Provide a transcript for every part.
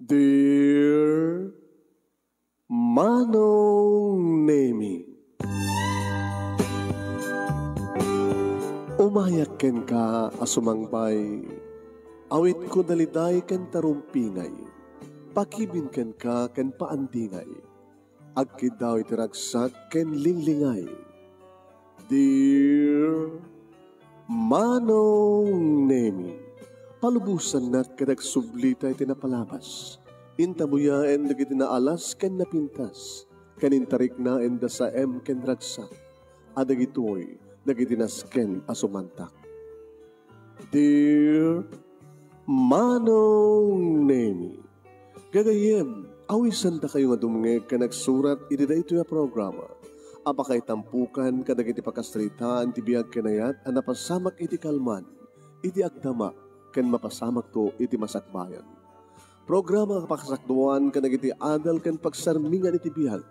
Dear Manong Nemi, umayak ken ka asumangpay, awit ko daliday ken tarumpingay, pakibin ken ka ken paandingay, agkid daw itiragsak ken linglingay. Dear Manong Nemi, palubusan na kadag sublita iti napalabas. Intabuyaen dagiti naalas ken napintas. Kanintarik na enda sa ken ragsak. Adagitoy dagiti nasken asumantak. Dear Manong Nemi, gagayem, awisan ta kayo nga dumungeg ka nagsurat iti daytoy a programa. Apakay tampukan kadagiti pakastritaan ti biag kenayat a napasamak iti kalman, iti agdama ken mapasamak to iti masakbayan. Programa kapakasakduan kadagiti adal ken pagsarmingan iti biag,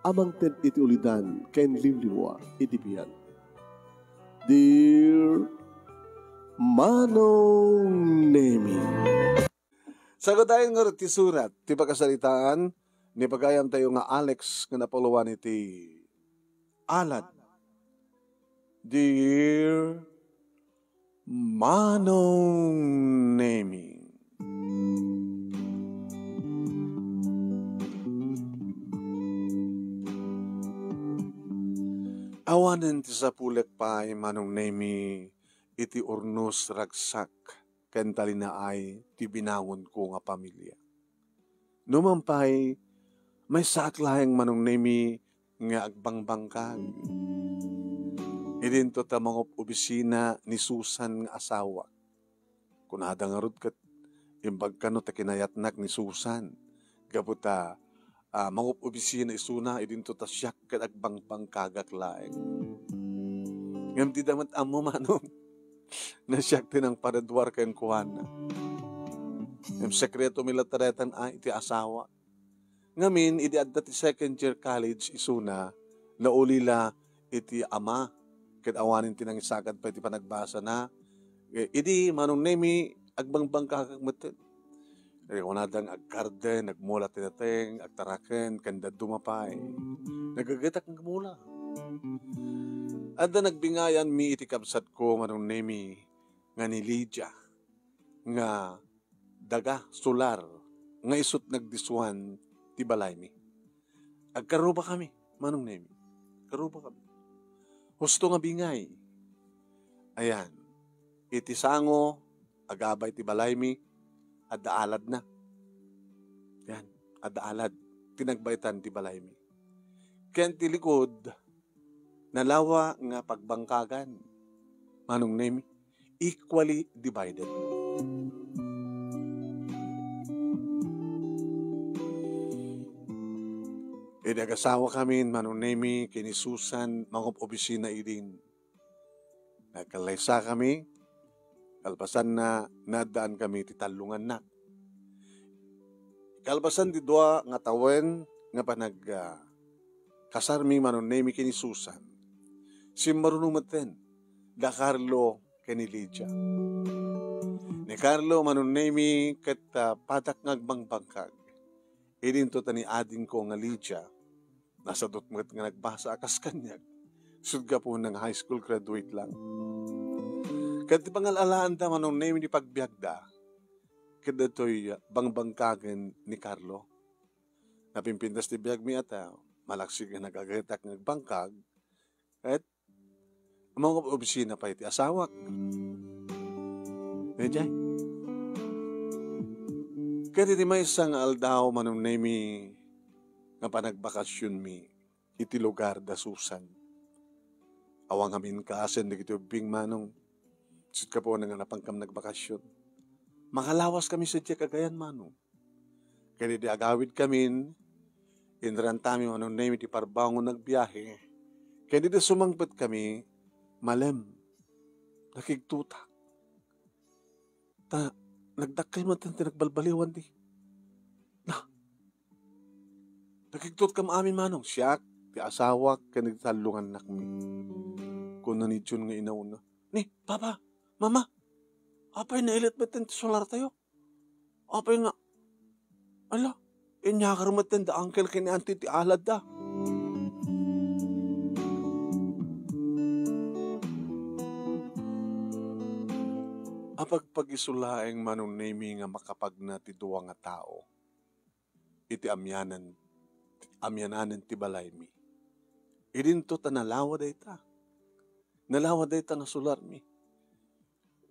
amang ted iti ulidan ken limliwa iti biag. Dear Manong Nemi, Sagodayon nga ti surat, ti pagkasalitaan, ni pagayam tayo nga Alex nga napuluan iti alad. Dear Manong Nemi, awanen ti sapulek pay Manong Nemi, iti urnos ragsak, ken talinaay ti binangon ko nga pamilya. Numampay, may saaklayang Manong Nemi nga agbangbangkag. Idinto ta mga obisina ni Susan nga asawa. Kunada nga rod kat imbag kano ta kinayatnak ni Susan. Gabuta mga obisina isuna idinto ta siyak kat agbangbangkagak laeng. Ngam di damat amo Manong na siyak tinang paradwar ken kuana. Ngam sekreto milataretan ay iti asawa. Ngamin, iti adda ti second year college isuna, naulila iti ama, ket awanin tinangisagad pa iti panagbasa na, idi Manong Nemi, agbangbang kakagmatan. Kunadang agkarden, nagmula tinateng, agtaraken, kanda dumapay. Nagagatak ng mula. Adda nagbingayan mi iti kabsat ko, Manong Nemi, nga ni Lydia, nga daga, solar, nga isut nagdisuan, ti balay mi. Agkaruba kami, Manong Nemi. Karuba kami. Husto nga bingay. Ayan. Iti sango, agabay ti balay mi, adaalad na. Yan, adaalad. Tinagbaitan ti balay mi. Ken ti likod, nalawa nga pagbangkagan, Manong Nemi, equally divided. Nag-asawa kami, Manong Nemi, kini Susan, mga obisina idin. Nagkalaysa kami, kalpasan na nadaan kami ti talungan na. Kalpasan ti dua nga tawen, nga panag kasarmi Manong Nemi kini Susan. Si marunong maten, da Carlo kini Lydia. Ni Carlo Manong Nemi ket patak ngagbangbangkag. Idinto ta ni ading ko nga Lydia, nasa dutmet nga nagbasa akas kanyag. Sudga po ng high school graduate lang. Kati pangalalaan ta Manong Nemi di pagbiagda, kada to'y bangbangkagen ni Carlo. Napimpintas ti biag mi ata, malaksig nga nagagatak nagbangkag, at mga obisina pa iti asawak. Medya. Kaya di may isang aldaw Manong Nemi nga panagbakasyon mi iti lugar da Susan. Awang amin kaasen di kito bing Manong. Sud ka po nga napangkam nagbakasyon. Makalawas kami sa tiyak kagayan Manong. Kaya di agawid kami, inrantami Manong Nemi di parbangon nagbiyahe. Kaya di sumangpet kami, malem, nakigtuta. Nagdakkel man tayo nagbalbaliwan di. Nakigtut kam amin Manong, siyak, ti asawa, kanagtalungan nakmi. Kung nanidyon nga inauna. Ni, Papa, Mama, apay na ilit ba solar tayo? Apay nga, Ala, inyakaramatan da uncle kini auntie ti alad da. Apag pag-isulaeng manunimi nga makapag na ti duwa nga tao, iti amyananan ti balay mi. Idinto ta nalawa dayta. Nalawa dayta nga sular mi.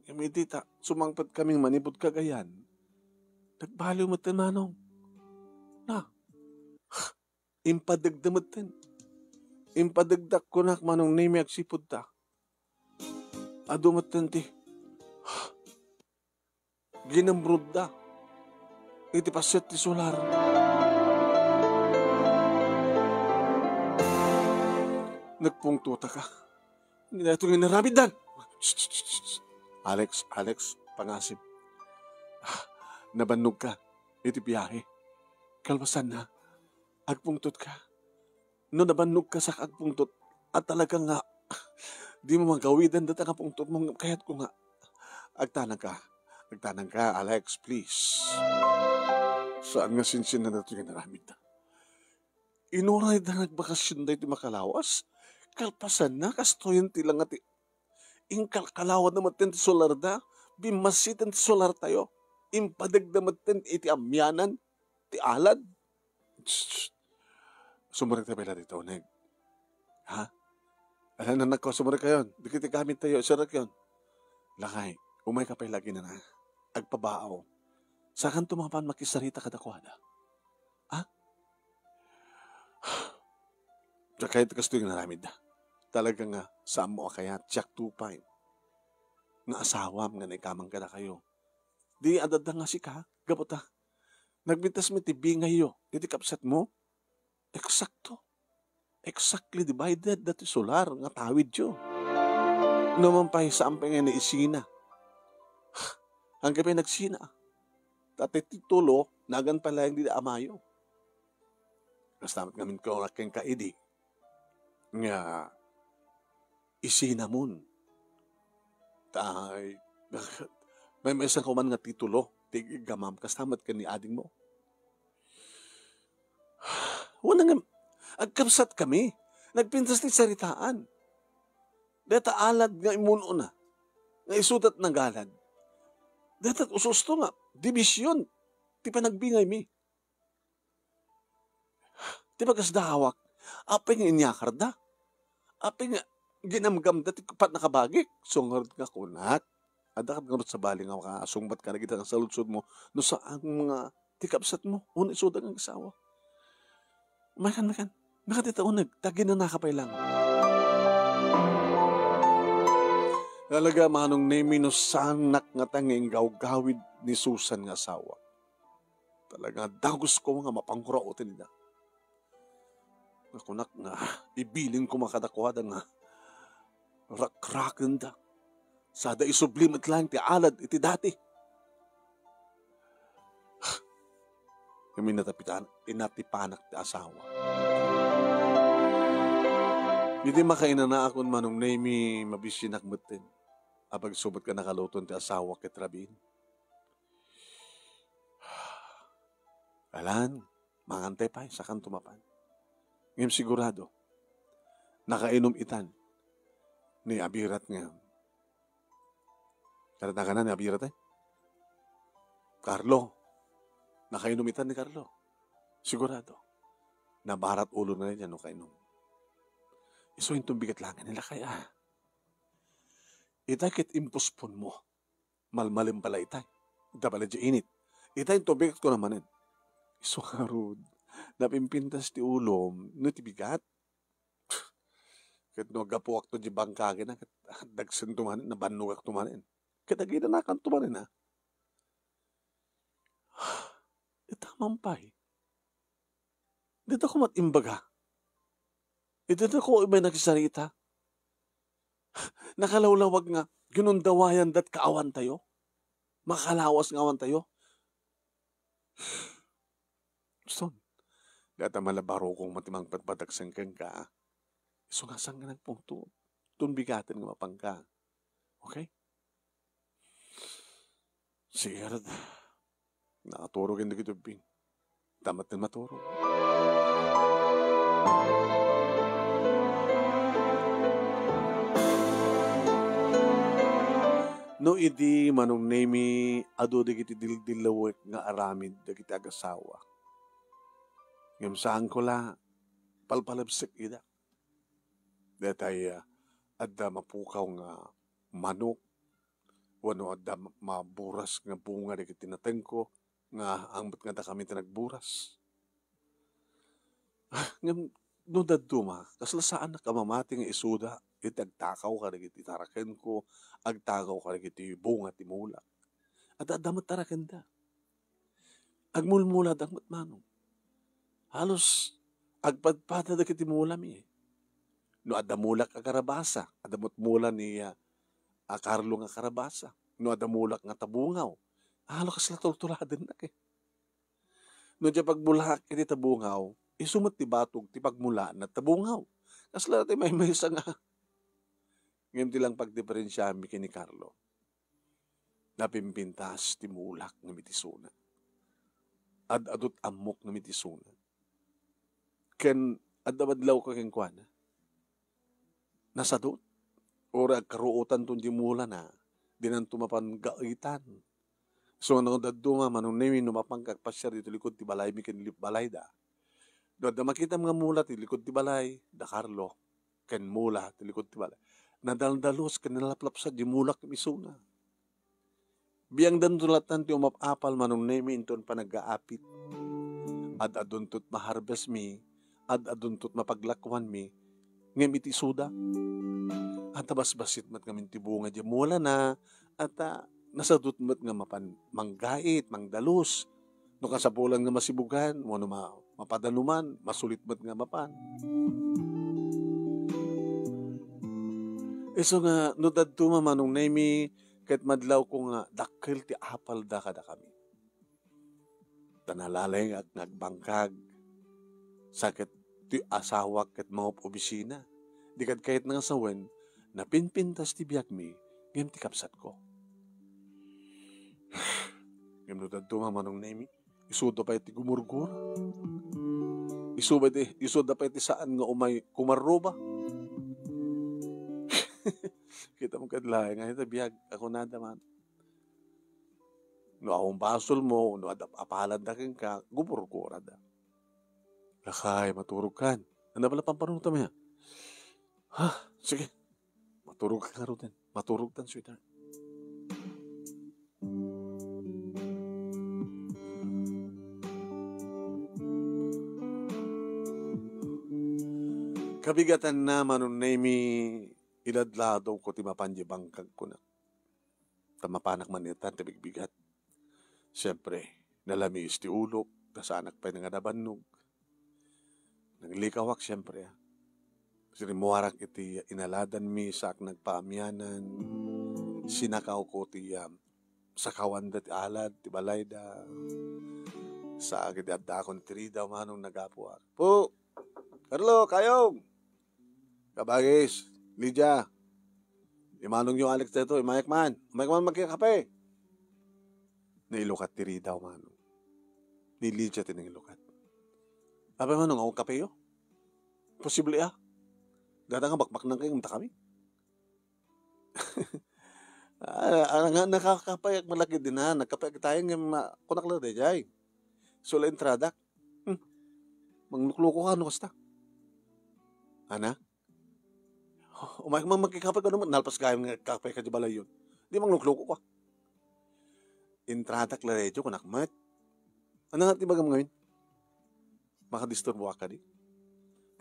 Kami dita, sumangpat kaming manibod kagayan. Nagbaliw mo tin manong. Na, impadagdamot tin. Impadagdak ko na manong nimi agsipod ta. Adumat tin ti. Ginamrod da. Iti pasyat ti solar. Nagpungtuta ka. Hindi na ito nginaramid dan. Alex, pangasip. Nabannog ka. Iti biyahe. Kalbasan na. Agpungtot ka. No nabannog ka sa agpungtot. At talagang nga, di mo magawidan data nga pungtot mo. Kaya't ko nga. Agtanang ka, Alex, please. Saan nga sinsin na ito nginaramid da? Inuray da nagbakasyon da iti makalawas. Kalpasan na, kastoyan ti lang ati. Kalkalawad naman ti solar da, bimasitan ti solar tayo. Impadagdamat iti amyanan, ti alad. Sumurik tayo pala dito, Neg. Ha? Alam na sumurik kayo. Di kita gamit tayo, surik yun. Lakay, umay ka pa lagi na na. Agpabaaw. Saan tumapan makisarita kadakwada? Ha? Kahit kasto yung naramid na. Talaga nga, saan mo kaya tiyak tupay. Nga asawam nga naikamang ka na kayo. Di adada nga si ka, gabota. Nagbintas mo tibingay yo. Iti kapsat mo. Eksakto. Exactly divided dati solar nga tawid yo. Naman pa saan pa nga ni isina. Ang gabi nagsina. Dati titulo, nagan pala yung di amayo. Kastamat ngamin ko aking kaidi. Nga isinamon. May isang kuman nga titulo. Tigamam, kastamat ka ni ading mo. Wala nga, agkapsat kami. Nagpintas ni saritaan. Deta alad nga imuno na. Nga isudat ng galad. Deta ususto nga. Divisyon. Di pa nagbingay mi. Di ba kasdahawak? Apay nga inyakar da. Apay nga ginamgam dati kapat nakabagik. Sungard nga kunat. Adakat nga sa bali nga makasungbat ka na kita sa lutsod mo. No sa ang mga tikapsat mo. Una isuda ng asawa. Makan. Nakatitaunag. Tagin na nakapay lang. Talaga manong nemi no sanak nga tanging gawgawid ni Susan nga asawa. Talaga dagos ko nga mapangkurautin nila. Nakunak nga, ibilin ko makadakwada nga. Rakraken da. Sada isublim at lang ti alad iti dati. Kami inatipanak ti asawa. Hindi makaina na akong manong nemi mabisinak mutin. Abag subot ka nakaluton ti asawa ket rabin. Alan, mangantay pa sa kan tumapan. Ngayon sigurado, nakainom itan ni Abirat nga. Karata ka na ni Abirat eh? Carlo, nakainom itan ni Carlo. Sigurado, nabarat ulo na rin yan no kainom. Iso yung bigat lang nila kaya. Itay kit impospon mo. Malmalim pala itay. Ita pala dyan init. Itay yung bigat ko naman yun. Iso karud. Napimpintas ti ulom, no ti bigat. Kat no gapuak to di bangkagin na, kat dagsan tumanin, nabanugak tumanin. Kat agidanakan tumanin ha. Itamang pay. Dito ko matimbaga. Dito ko may nagsarita. Nakalawlawag nga, ginundawayan dat kaawan tayo. Makalawas nga awan tayo. Son. Data malabaro kong matimang patpatagsan kang ka. Isungasang nga nagpungto. Tunbigatin nga mapangka. Okay? Sige, Arad. Nakaturog yung nagitubing. Damat na maturo. No idi manong nemi ado dagiti dildilawek nga aramid dagiti agasawa. Ngem saan ko la palpalabsik ida. Datay adda mapukaw nga manok wano adda maburas nga bunga dagiti natengko nga ambot nga da kami tinagburas. Ngem no daduma kaslasaan na kamamati nga isuda iti agtakaw ka dagiti taraken ko, agtakaw ka dagiti bunga ti mulak. At adamat taraken da. Agmulmula damat manong. Halos agpadpada dagiti mula mi. No adda mulak a karabasa, adamot mula ni Carlo nga karabasa. No adda mulak nga tabungaw. Halos kasla tultuladen na No diya pagbulak iti tabungaw, isumot ti batog ti pagmula na tabungaw. Kasla ti may isa nga ngayon ti lang pagdiferensyami kini Carlo. Napimpintas ti mulak nga mitisuna. Adot amok nga mitisuna. Ken adabadlaw ka ken kuana. Nasadot. Ora karuotan tun ti mula na. Dinan tumapan gaitan. So nang daduma manong nemi numapang kagpasyar dito likod ti balay mi ken balay da. Do makita mga mula ti likod ti balay da Carlo. Ken mula ti likod ti balay. Nadaldalos ken nalaplap sa di mulak ti misuna. Biyang dandulatan ti umapapal manong nemi inton panag-aapit. Aduntot maharbes mi, aduntot mapaglakwan mi, ngem iti suda. At tabasbasit mat ngamin ti bunga di mula na, at nasadot mat nga manggait, mangdalos. No kasapulan nga masibugan, wano mapadaluman, masulit mat nga mapan. So nga, no dadtuma manong nemi, kahit madlaw ko nga, dakil ti apal da kada kami. Tanalalay at nagbangkag, sakit ti asawak at mga obisina. Di kahit nga sawen, napinpintas ti biyak mi, ngem ti kapsat ko. Ngem no dadtuma manong nemi, isuda pa iti gumurgur. Isuda pa iti saan nga umay kumarroba. Kita mo kadlahay nga ito biyag ako nadaman. No akong basol mo, no apahalad na ka, gumurgura da. Lakay, maturog kan. Ano pala pamparuta mo yan? Sige. Maturog ka nga rin. Maturog tan, sweetheart. Kabigatan na manong nemi iladladaw ko ti mapanje bangkag ko na. Tamapanak manitan ti bigbigat. Siyempre, nalamis ti ulok, kasanak pa nga nabannog. Naglikawak siyempre. Sinimuwarak iti inaladan mi sak nagpaamyanan. Sinakaw ko ti sakawan da ti alad, ti balay da. Sa agad adda akong tirida manong nagapuak. Po, Carlo, kayong! Kabagis, Lydia, imanong yung Alex dito, imayakman magkakape. Nailukat tiri daw manong. Ni Lydia tinailukat. Abay manong, ako kape yo? Posible Dada nga bakbak ng kayong kami. Nakakapayak malaki din nagkapayak tayo nga kunakla de jay. Sula entrada. Mangnukluko ka, ano kasta? Ana? Umayag magkikapay ka naman, nalpas kaya nga kakapay ka di balay yun. Di mangnukluko ka. Entrada klaredyo, kunakmat. Ano nga tibagam ngayon? Makadisturbo ka di.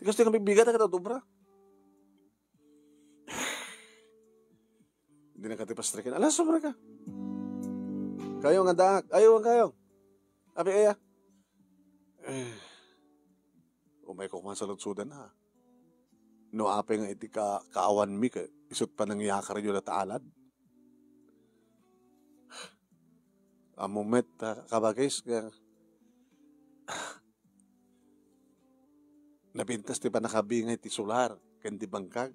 Di kasi kami bigat ka tatubra. Hindi na katipastrikin. Alas, sobra ka. Kayo nga daak. Ayaw ang kayo. Abi kaya. Umay ko kumasalutsudan na. No ape nga iti kaawan mi ka. Isot pa nang yakar yun at alad. Amumet kabagis ka. Napintas ti pa nakabingay ti solar. Kandi bangkag.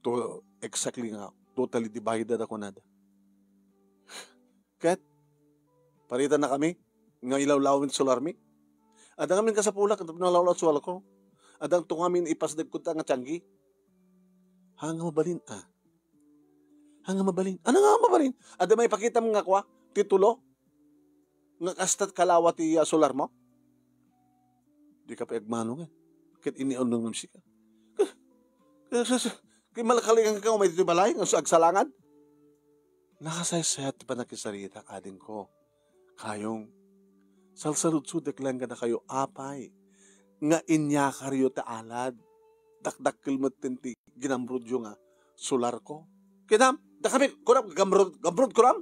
To exactly nga. Totally divided ako nada. Kat, paritan na kami. nga ilawlawin solar mi. Adang amin ka sa pulak, nalawlaw sa wala ko. Adang tungamin ipasdag ko ta nga tiyanggi. Hanga mabalin, Hanga mabalin. Ano nga mabalin? Adang may pakita mga kwa, titulo, nga kastat kalawa ti solar mo. Di ka pa agmano nga. Kit inion ng namsika. Kaya malakalingan ka may dito balay, nga agsalangan. Nakasaysayat pa nakisarita kading ko. Kayong, salsaludsudek lang ka na kayo apay. Nga inyakaryo ta alad. Dakdakil mo tinti ginamrudyo nga solar ko. Kinam, dakami, kunam, gamrud kunam.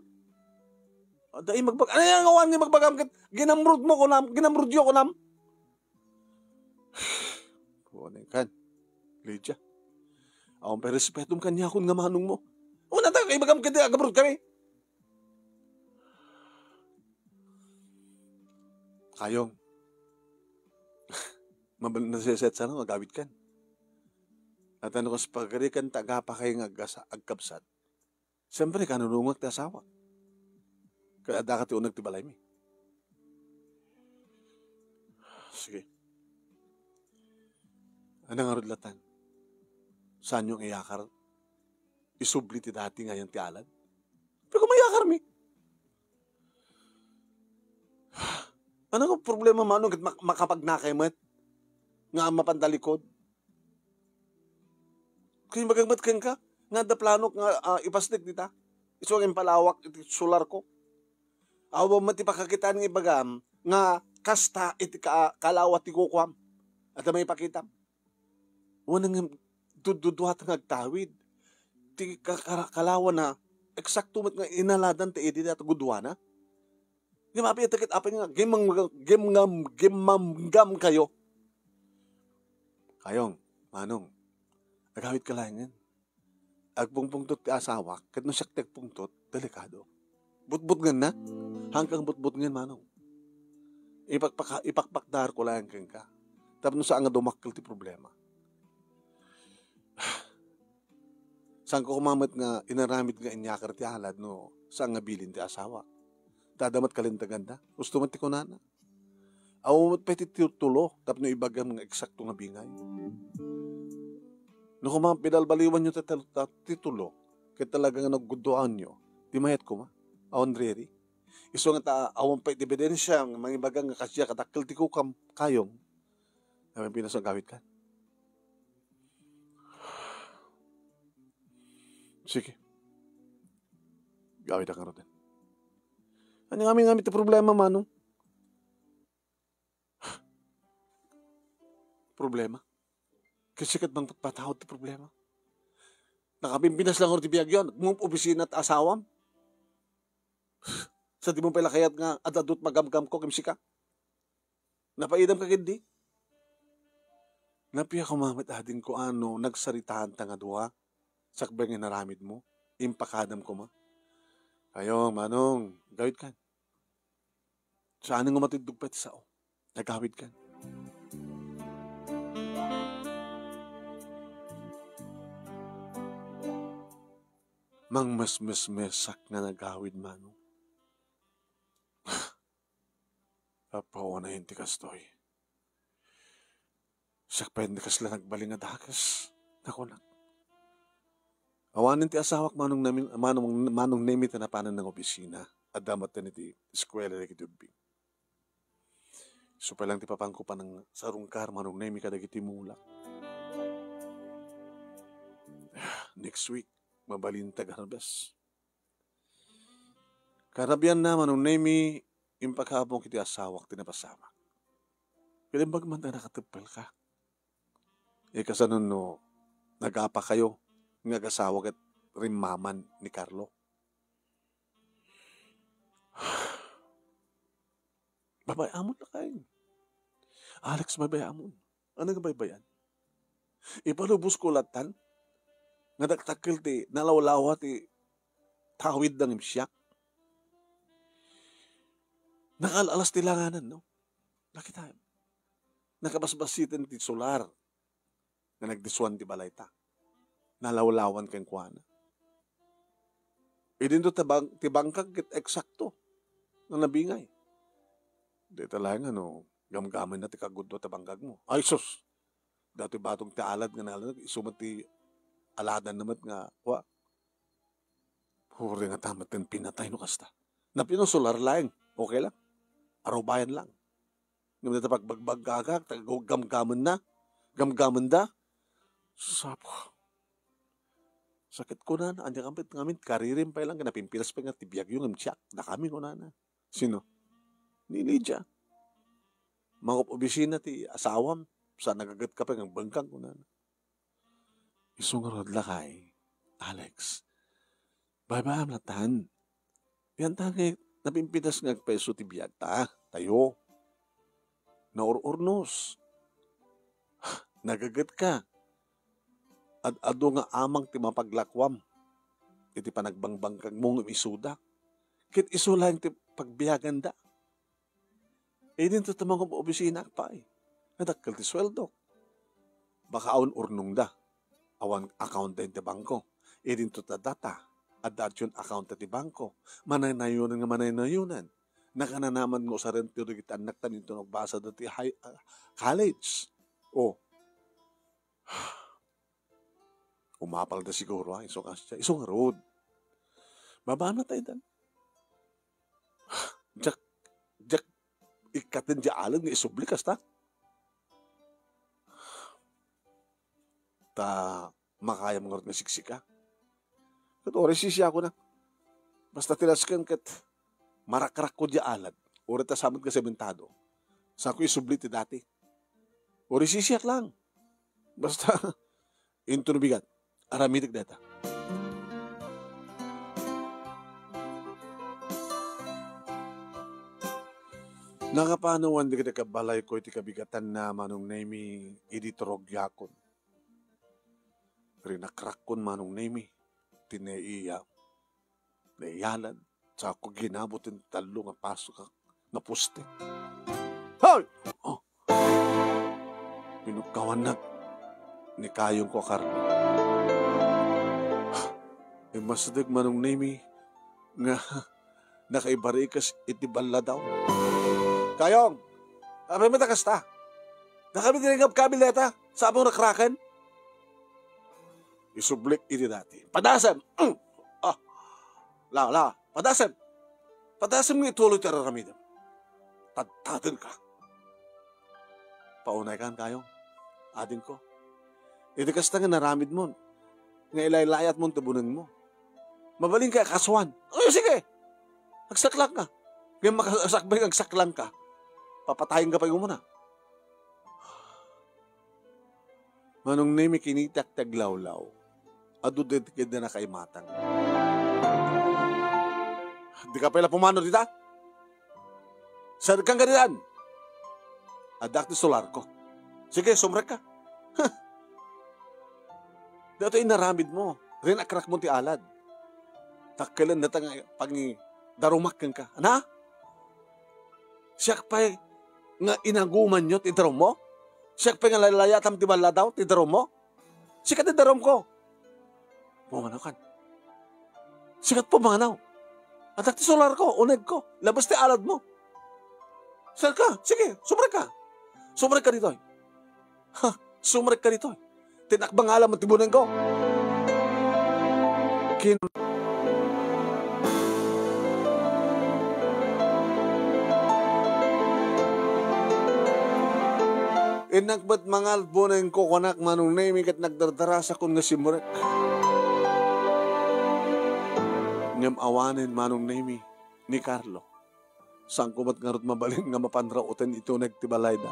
Dahil magbag, ano yung awan nga magbagam? Ginamrud mo kunam, ginamrudyo kunam. Kunin kan, Lydia. Awan pa respetum kanya kun nga manong mo. Una tayo kay bagam kita, gabrod kami. Kayong, nasiset sana, magawit kan. At ano kas pagkari kan, tagapa kayo agkabsat. Siyempre, kanunungag ti asawa. Kaya dakat yung nagtibalay mi. Sige. Anong arudlatan? Saan yung iyakar? Isubli ti dati ngayon ti alad. Pero kung mayakar mi. Anong problema manong makapagnakay mo nga mapandalikod? Kaya magagmat ka nga da plano nga ipasnik dita. Iso ang palawak iti solar ko. Awa mati pakakitaan ng ibagam nga kasta iti kalawat ti kukwam. At may pakitam. Wanang duduhat ng agtawid. Ti kalawa na eksakto mat nga inaladan ti edi at gudwana. Di mapi itakit apay nga gemam kayo. Kayong, manong, agawit ka lang yan. Agpungpungtot ti asawa, kat no siyak pungtot, delikado. Butbut nga na, hanggang butbut nga manong. Ipakpakdar ko lang kang ka. Tapos no saan nga dumakil ti problema. Saan ko kumamat nga inaramid nga inyakar ti halad no saan nga bilin ti asawa. Dadamat kalintagan da. Gusto man ti kunana. Awamat pa ti tulo tapos no ibagam nga eksakto nga bingay. No kumang pinalbaliwan nyo titulo kaya talaga nga nagguduan nyo di mayat ko ma. Awan reri. Iso nga ta awan pa ebidensya nga mga ibagang nga kasya katakil ti kukam kayong namin pinasang gawit ka. Sige. Gawin na karoon. Ano nga aming iti problema, manong? Problema? Kasi kat bang patahod ti problema? Nakabimbinas lang ko ti biyag yun. Mong opisina at asawam. Sa di mong pala kayat nga adadot magamgam ko kimsika. Napaidam ka hindi? Napiya kumamit adin ko ano, nagsaritahan ta nga duha. Sakbay nga naramid mo, impakadam ko ma. Kayo, manong, gawid kan. Saan nga matindog pa ti sao? Nagawid kan. Mang mas-mas-mesak na nagawid manong. Apawa na hindi kastoy. Sakbay hindi kas lang nagbaling na dakas. Nakunak. Awanin ti asawak manong namit na panan ng opisina at damat na ti eskwela na kitubing. So palang ti papangko pa ng sarungkar manong nami kadagiti mulak. Next week, mabalintag harabas. Karabian na manong nami impakabong kiti asawak tinapasamak. Kalimbag man na nakatipal ka. Kasanon no, nag-apa kayo. Nga kasawag at rimaman ni Carlo. Babayamon na kayo. Alex, babayamon. Ano nga baybayan? Ipalubos ko latan. Nga daktakil ti nalawlawa ti tawid ng imsyak. Nakalalas ti langanan, no? Nakita. Nakabasbasitin ti solar. Na nagdiswan ti balay ta. Nalawlawan kang kuwana. Idin to tibangkag kit eksakto na nabingay. Di talaga gamgaman na ti kagudwa ta banggag mo. Ay sus, dati batong ti alad nga nalang, isumat ti aladan naman nga, huri nga tamat tin pinatay no kasta. Na pinusular lang, okay lang. Araw bayan lang. Ngayon na pagbagbaggagag, gamgaman da. Sapo. Sakit ko na, andyan kampit ngamin, karirim pa lang, napimpilas pa nga, tibiyag yung amtsak, na kami ko na. Sino? Ni Lydia. Mga obisina ti asawam, sa nagagat ka pa ng bangkang ko na. Isungarod lakay, Alex. Bye-bye, amlatan. Yan tagay, napimpitas nga peso tibiyag ta, tayo. Naururnos. Nagagat ka. At ado nga amang ti mapaglakwam. Iti panagbangbangkag mong isuda. Kit isulang ti pagbiyagan da. Din to tamang obisina pa eh. Nadakkel ti sweldo. Baka awan urnong da. Awan account din ti bangko. Din to ta data. At yun account ti bangko. Manaynayunan. Nakananaman mo sa rin tiro kita anak tanin to nagbasa dati college. Umapal na siguro isong road. Baba na tayo dan. Jak ikatin di alam nga isublikas ta. Makaya mga nga siksika. Kat oras siya ako na. Basta tilaskan kat marakrak ko di alad. Oras ta samad ka sementado. Sa ako isublit dati. Oras siya lang. Basta into nubigat. Aramitig data. Nakapanawan di kita kabalay ko iti kabigatan na manong nemi iditorog yakon. Rinakrak kon manong nemi tinaiya. Naiyalan. Sa ako ginabutin talo nga pasok nga puste. Hoy! Pinukawan na ni kayong ko karno. Masadag manong nemi nga nakaibarikas itibala daw. Kayong, abay matakas ta. Nakami tinigap kabileta sa among nakrakan. Isublik iti dati. Padasam! Padasam! Padasam nga ituloy ti raramidam. Tadtatin ka. Paunay kan kayong, adin ko. Iti kasta nga naramid mo. Nga ilaylayat mong tabunan mo. Mabaling ka kasuan. Sige! Agsaklang ka. Ngayon makasakbay agsaklang ka. Papatayin ka pa yung muna. Manong nemi kinitak taglawlaw. Adudit ka na kaimatang. Di ka pala pumano dita? Saan kang ganyan? Adak ni solar ko. Sige, sumrek ka. Dato inaramid mo. Rin akrak mo ti alad. Takkalan na tanga pag darumak ka. Ana? Siyak pa nga inaguman nyo ti darum mo? Siyak pa nga lalayatam ti bala daw ti darum mo? Sikat ti darum ko. Pumanaw kan. Sikat pumanaw. Atak ti solar ko, uneg ko. Labas ti alad mo. Saan ka? Sige, sumrek ka. Sumrek ka dito. Sumrek ka dito. Tinakbang alam at tibunan ko. Inakbat mga albunan ko kanak manong nemi kat nagdardarasa kung nasimurek. Ngam awanin manong nemi ni Carlo. Sang kumat ngarot mabalin nga mapanrautan ito nagtibalay da.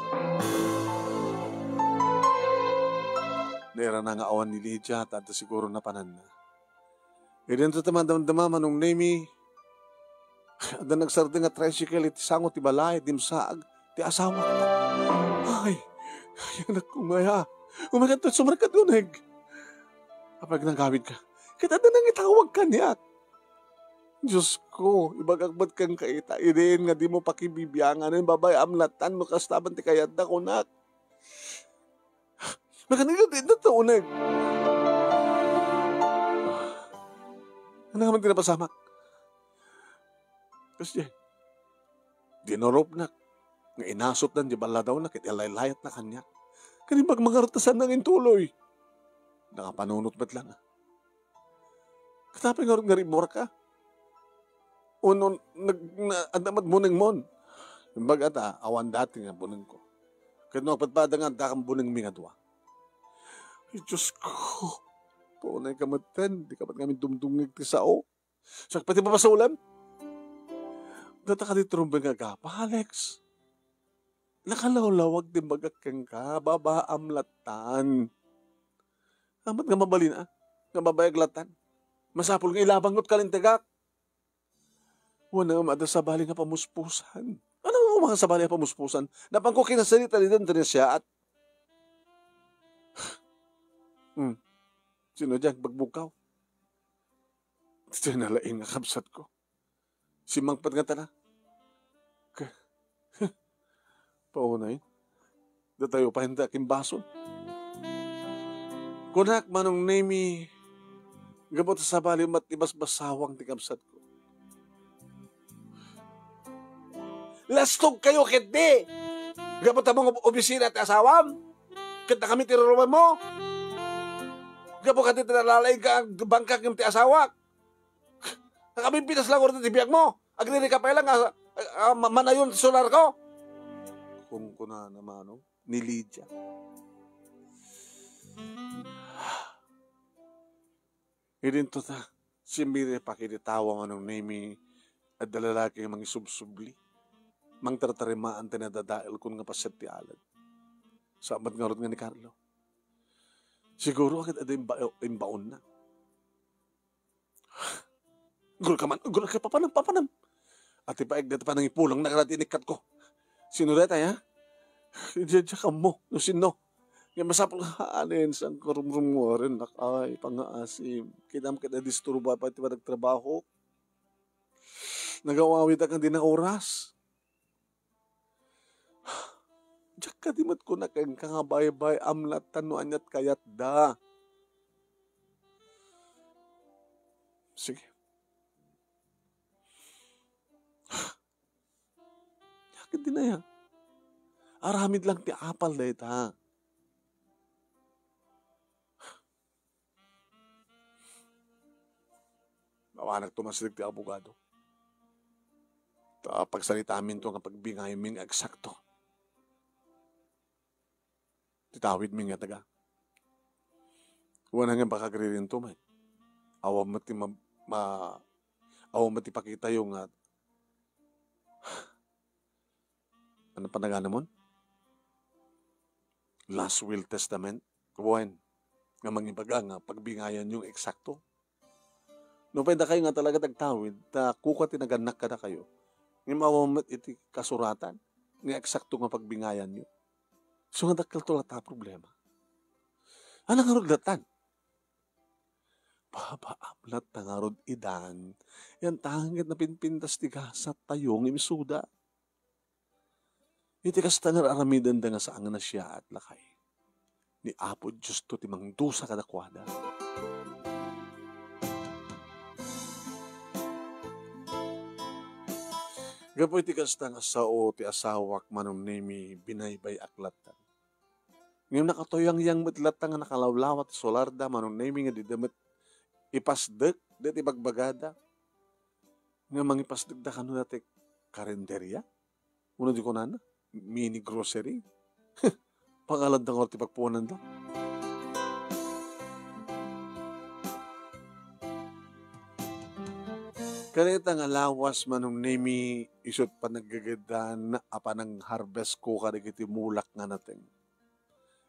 Nera na nga awan ni Lydia at siguro na panan na. Ilan sa tamandam-dama manong nemi. Ada nagsarda nga tricycle iti sango ti balay, dimsaag, ti asawa. Ay, anak ko maya. Umagat at sumarkat uneg. Kapag nanggamit ka, kita na nang itawag ka niya. Diyos ko, ibagagbat kang kaita. Irin nga di mo pakibibiyangan. Babay, amlatan mo kastaban ti kayat na kunak. Makanila din na ito uneg. Ano naman tinapasamak? Kasi, dinorop na. Nga inasot na di bala daw na kitilaylayat na kanya. Kani magmangartasan ng intuloy. Nakapanunot ba't lang. Katapay nga rin nga rimor ka. Uno, nagdamat buneng mon. Yung bagata, awan dati nga buneng ko. Kaya nung patpada nga, dakang buneng mi nga dua. Ay, Diyos ko. Punay ka matan, di ka ba't kami dumdungig ti sao. So, pati ba sa ulan? Data ka di trumbeng nga gapa, Alex. Nakalawlawag din bagakeng ka, babaamlatan. Amat nga mabalin nga babayaglatan. Masapul nga ilabangot kalintegak. Wala nga mada sabali nga pamuspusan. Ano nga mga sabali nga pamuspusan? Napangko kinasalita ni Dan siya at sino dyan? Bagbukaw. Sinalain nga kapsat ko. Si Mangpat nga tala. Paunay. Datayo pa hindi aking bason. Kunak manong nemi gabot sa bali matibas basawang ti kapsat ko. Lastog kayo kiti. Gabot ang mga obisina at asawam. Kita kami tiruruman mo. Gabot ka tinalalay ka ang bangkak yung ti asawak. Kami pinas lang ordo ti biyak mo. Agdiri ka pa lang manayon solar ko. Kung kuna naman ni Lydia. Idin to ta. Si Mire pakititawang anong nemi at dalalaki ang mga subsubli. Mang tartarimaan tinadadail kung nga paset ti alad. Sabat nga rin nga ni Carlo. Siguro agad ada imbaon na. Gul ka papanam. At ipaig dati pa nang ipulang na karatinikat ko. Sino dati ha? Diyan ka mo. No sino? Yung masapal haanin sa karumrum mo rin. Ay, pang-aasim. Kita mo kita disturba pa iti pa nagtrabaho. Nagawawit akang din ng oras. Diyak ka dimat ko na kayang kangabay-bay amlat tanuan at kayat da. Sige. Yakit din na yan. Aramid lang ti apal na ita. Mawanak tumasig ti abogado. Pagsalita amin to kapag bingay ming eksakto. Titawid ming nga taga. Wala nga baka gririn to may. Awam mati pakita yung ano pa nagana mo? Last will testament. Kubuhain. Nga mangibaga nga pagbingayan yung eksakto. No pwede kayo nga talaga tagtawid ta kuka tinaganak ka na kayo. Nga mawamat iti kasuratan. Nga eksakto nga pagbingayan nyo. So nga dakil to lata problema. Ano nga ruglatan? Babaamlat na nga rod idan. Yan tangit na pinpintas tigasat tayong imisuda. Iti kasta nga aramidan da nga saan na siya at lakay. Ni Apo Diyos to timang dusa kadakwada. Gapoy ti kasta nga sao ti asawak manong nemi binaybay aklatan. Ngayon nakatoyang yang matlatang nga nakalawlawat solarda manong nemi nga didamat ipasdek dati bagbagada. Nga mangipasdek da kano dati karinderya. Uno di ko na mini grocery. Pangalad ng orti pagpunan da. Kanita nga lawas manong nemi isot pa naggagadan apa ng harvest ko kadagiti mulak nga natin.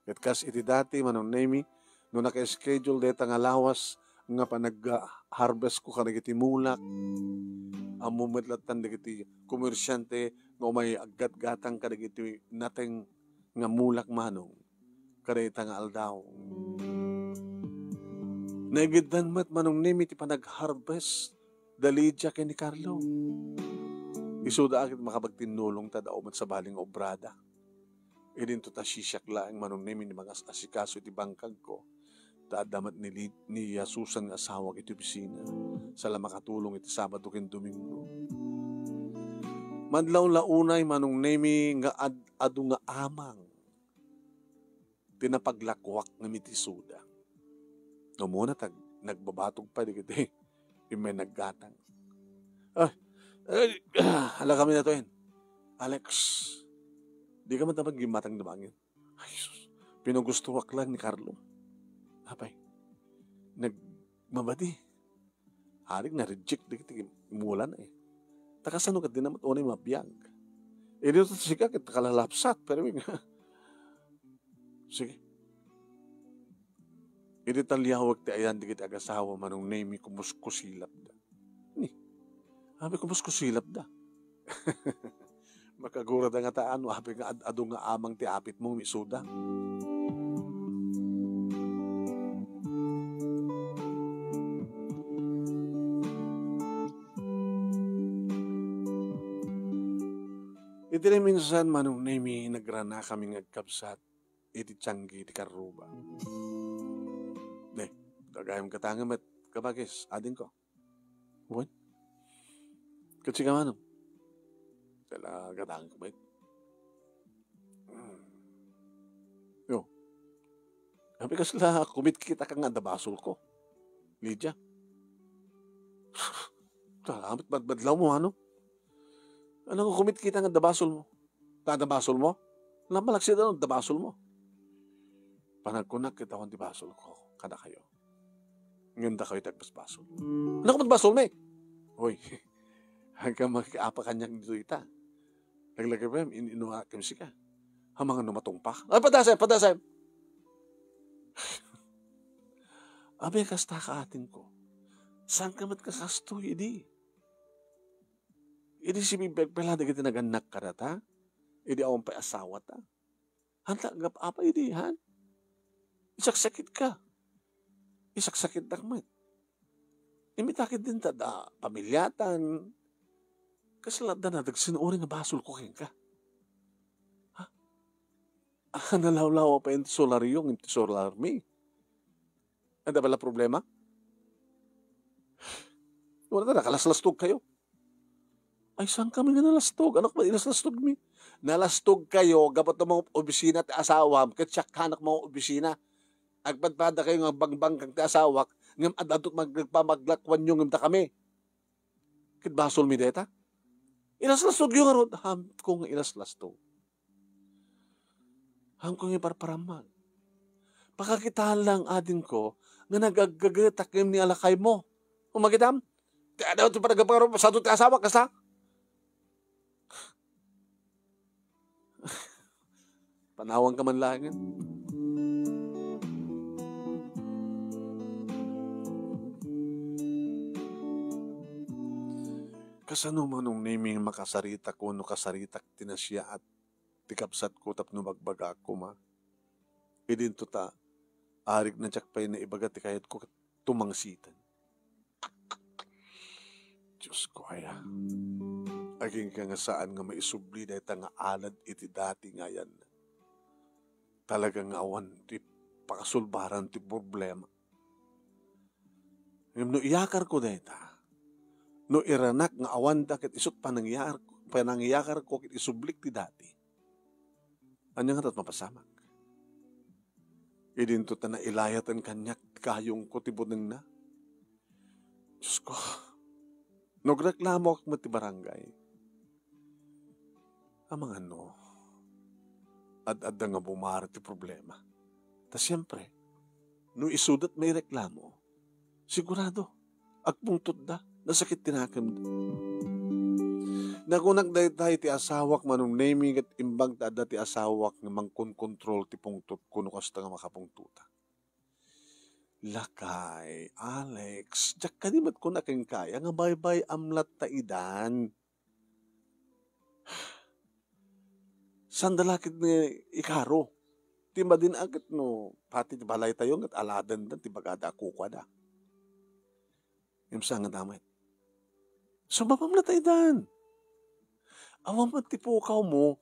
At kas iti dati manong nemi no naka-schedule deta nga lawas nga pa nag-harvest ko kadagiti mulak. Amumitlatan dagiti komersyante nga may aggat-gatang kadagiti nating nga mulak manong kadagiti nga aldaw. Naigidan mat manong nemi ti pa nag-harvest dali dya kay ni Carlo. Isuda akit makapagtinulong ta daw mat sa baling obrada. Idin to ta sisyak laang manong nemi ni mga asikaso iti bangkag ko. Damat ni Susan nga asawa iti opisina. Sala makatulong iti Sabado ken Domingo. Madlaw launay manong nemi nga adu nga amang. Tinapaglakwak nga mitisuda. No muna nagbabatog pa di kiti. May naggatang. Hala kami na to yun. Alex, di ka man tapag gimatang damangin. Ay, sus, pinugustuwak lang ni Carlo. Apay, nagmabadi. Haring na-reject di kiti mulan eh. Takasano ka din naman unay mabiyag. E dito siya kita kalalapsat. Pero sige. Idi talyawag ti ayan di kita agasawa manong name kumuskusilap da. Ni, habi kumuskusilap da. Makagura da nga taan, habi nga ado nga amang ti apit mong misuda. Iti rin minsan manong name nagrana kami ngagkabsat. Iti tiyanggi ti karuba. Tagayang katangam at kabagis, adin ko. What? Kasi ka manong. Tala katangam ko ba? Yo. Habi ka sila, kumit kita ka nga dabasol ko. Lydia. Talamit badlaw mo, ano? Ano kung kumit kita nga dabasol mo? Dadabasol mo? Lamalagsi daw, dabasol mo. Panagkunak kita kung dibasol ko, kada kayo. Ngayon da kayo tagbasbasol. Ano ka magbasol mo eh? Hoy, hanggang magkaapa kanyang dito ita. Naglagay pa yung inuha kami sika. Hamang ano matungpak. Ay, padasay! Abay, kasta ka atin ko. Saan ka matkakastoy, idi? Idi si Bibek pala, dagiti naganak ka na ta? Idi awang pa asawa ta? Hanta, gap-apa, idi, han? Isaksakit ka. Isaksakit dakmat. Imitakit din ta da pamilyatan. Kasalada na dagsinuori nga basol ko king ka. Ha? Nalawlaw pa yung solaryong, yung solarmi. Ano ba la problema? Wala na, nakalaslastok kayo. Ay, saan kami nga nalastog? Anak ba, inaslastog mi? Nalastog kayo, gapat ng mga obisina at asawa, katsak kanak mga obisina. Agpadpada kayo nga bangbang kang asawak, ngam adadot magpamaglakwan yung ngam ta kami. Kit basol mi deta? Inaslastog yung arod. Ham kong inaslastog. Ham kong iparparamag. Pakakitaan lang adin ko, nga nagagagatak ni alakay mo. Umagitam? Tiadaw ito paragapang sa ito asawak kasa? Panawang ka man lang yan. Kasano manong naming makasarita ko no kasaritak tinasya at tikapsat ko tapno magbaga ko ma. Idinto ta, arik na tiyakpay na ibagat tikayat ko tumangsitan. Diyos ko kaya. Aging ka nga saan nga maisubli na ita nga alad iti dati nga yan. Talagang awan ti pakasulbaran ti problema. Ngayon no iyakar ko na ita. No iranak nga awan da ket isut panangyakar ko ket isublik ti dati. Anya nga tat mapasamak. Idinto ta na ilayatan kanyak kayong ko ti buneng na. Diyos ko. Nagreklamo ak ti barangay. Amang ano. Ad-ad nga bumara ti problema. Ta siyempre, no isudat may reklamo, sigurado, agpungtod da. Nasakit tinakam. Nakunag dahi ti asawak manong naming at imbang tada ti asawak nga mangkon-kontrol ti pungtot kuno kasta nga makapungtuta. Lakay, Alex, jak kanimat ko na keng kaya nga bye-bye amlat ta idan. Sandalakit ni ikaro. Ti madin agad no, pati ti balay tayo at aladan dan ti bagada kukwa da. Yung nga damay. So, mapamlatay dan. Awang magtipukaw mo,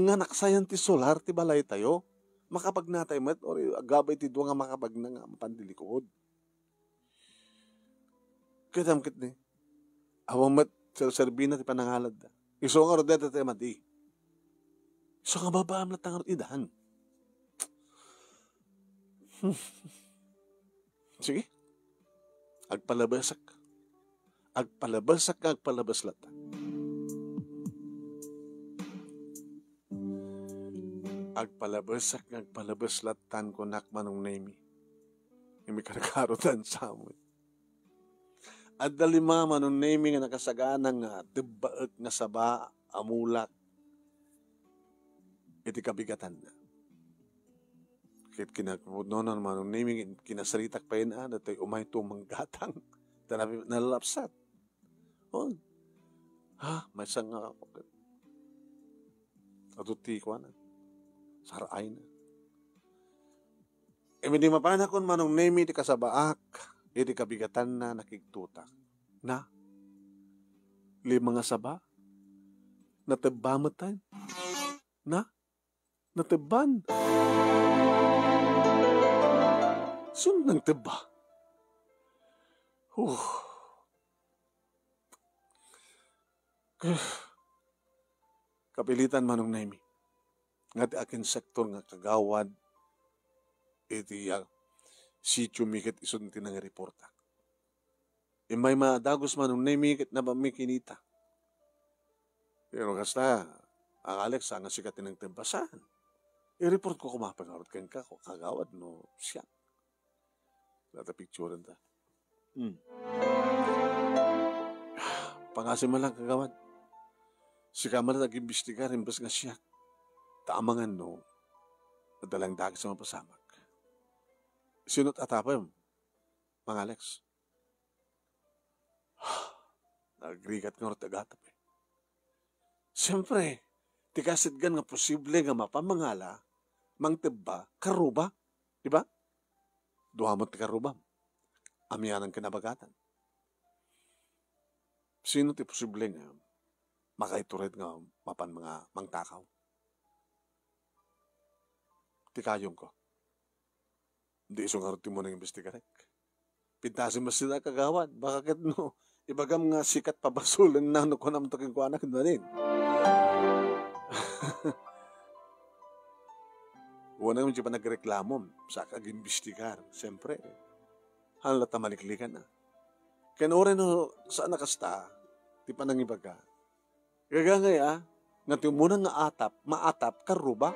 nga naksayan ti solar, ti balay tayo, makapagnatay mat, or agabay ti doon nga makapag na nga mapandilikod. Kadamkit ni, awang mat, Serbina ti panangalad da. Iso nga rodeta ti mati. Iso nga babaam na tangarot idahan. Sige. Agpalabasak. Agpalabasak ka, agpalabaslat. Agpalabasak, agpalabaslatan ko nakmanong nemi. Imi karakarotan sa amoy. At dalima manong nemi nga nakasaganang nga debaek nga saba, amulak. Iti kabigatan na. Kit kinakpunonan manong nemi kinasaritak pa yun at ay umay tumanggatang. Tanabi nalalapsat. Oh. May sang nga ako. Atuti ko na. Saray na. Hindi mapanakon manong nemi di kasabaak, iti kabigatan na nakigtutak. Na, 5 nga saba, natebamatan. Na, nateban. Sino nang teba? Kapilitan manong nemi. Nga ti akin sektor nga kagawad iti sityo mikit isun tinang reporta. Imay madagos manong nemikit na bamikinita. Pero kasta, ang Alex, nga sikat tinang tempasan. I-report ko kumapangarot kang kako, kagawad no siya. Lata picture ta. Pangasin mo lang kagawad. Sika man na nag-imbestigar, imbes nga siya. Taamangan no, nadalang dagis sa mapasamak. Sinot atapam, mga Alex. Nagrigat nga tagatap eh. Siyempre, tikasidgan nga posible nga mapamangala, mangteba, karuba, di ba? Duhamot ti karuba, amiyan ang kinabagatan. Sino ti posible nga makaitured nga mapan mga mangtakaw? Tikayong ko. Hindi isong harot mo ng investigarek. Pintasin mo sila kagawad. Bakit no? Ibagam nga sikat pabasulan na no ko naman toking ko anak na rin. Huwag naman siya pa nagreklamo sa kag-investigar. Siyempre, halata maliklikan na. Kaya no, saan nakasta, di pa nang ibaga. Kaya nga nga timunang nga atap, maatap, karuba.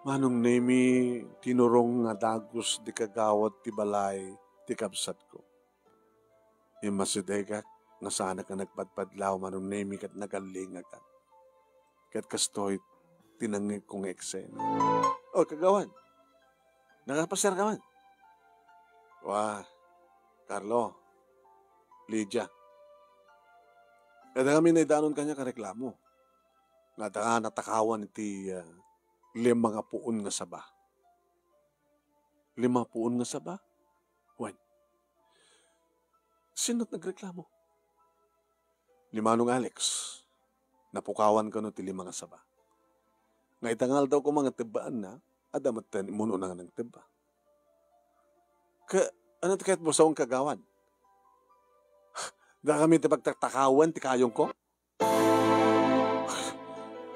Manong nemi, tinurong nga dagos di kagawad ti balay, ti kabsat ko. Imasidegak, nga sana ka nagpadpadlaw, manong nemi kat nagalingag ka. Kat kastoy, tinangig kong eksena. O, kagawan, nakapasar ka man. Wah, Carlo, Lydia. Kada kami na idanon kanya kareklamo. Nga da natakawan iti 5 nga puon nga saba. 5 puon nga saba? Wan. Sino't nagreklamo? Ni Manong Alex, napukawan ka no ti 5 nga saba. Nga itangal daw ko mga tibaan na, adamat tan imuno na nga ng tiba. Ano ti kahit mo sa kagawan? Da kami ti pagtatakawan ti kayong ko?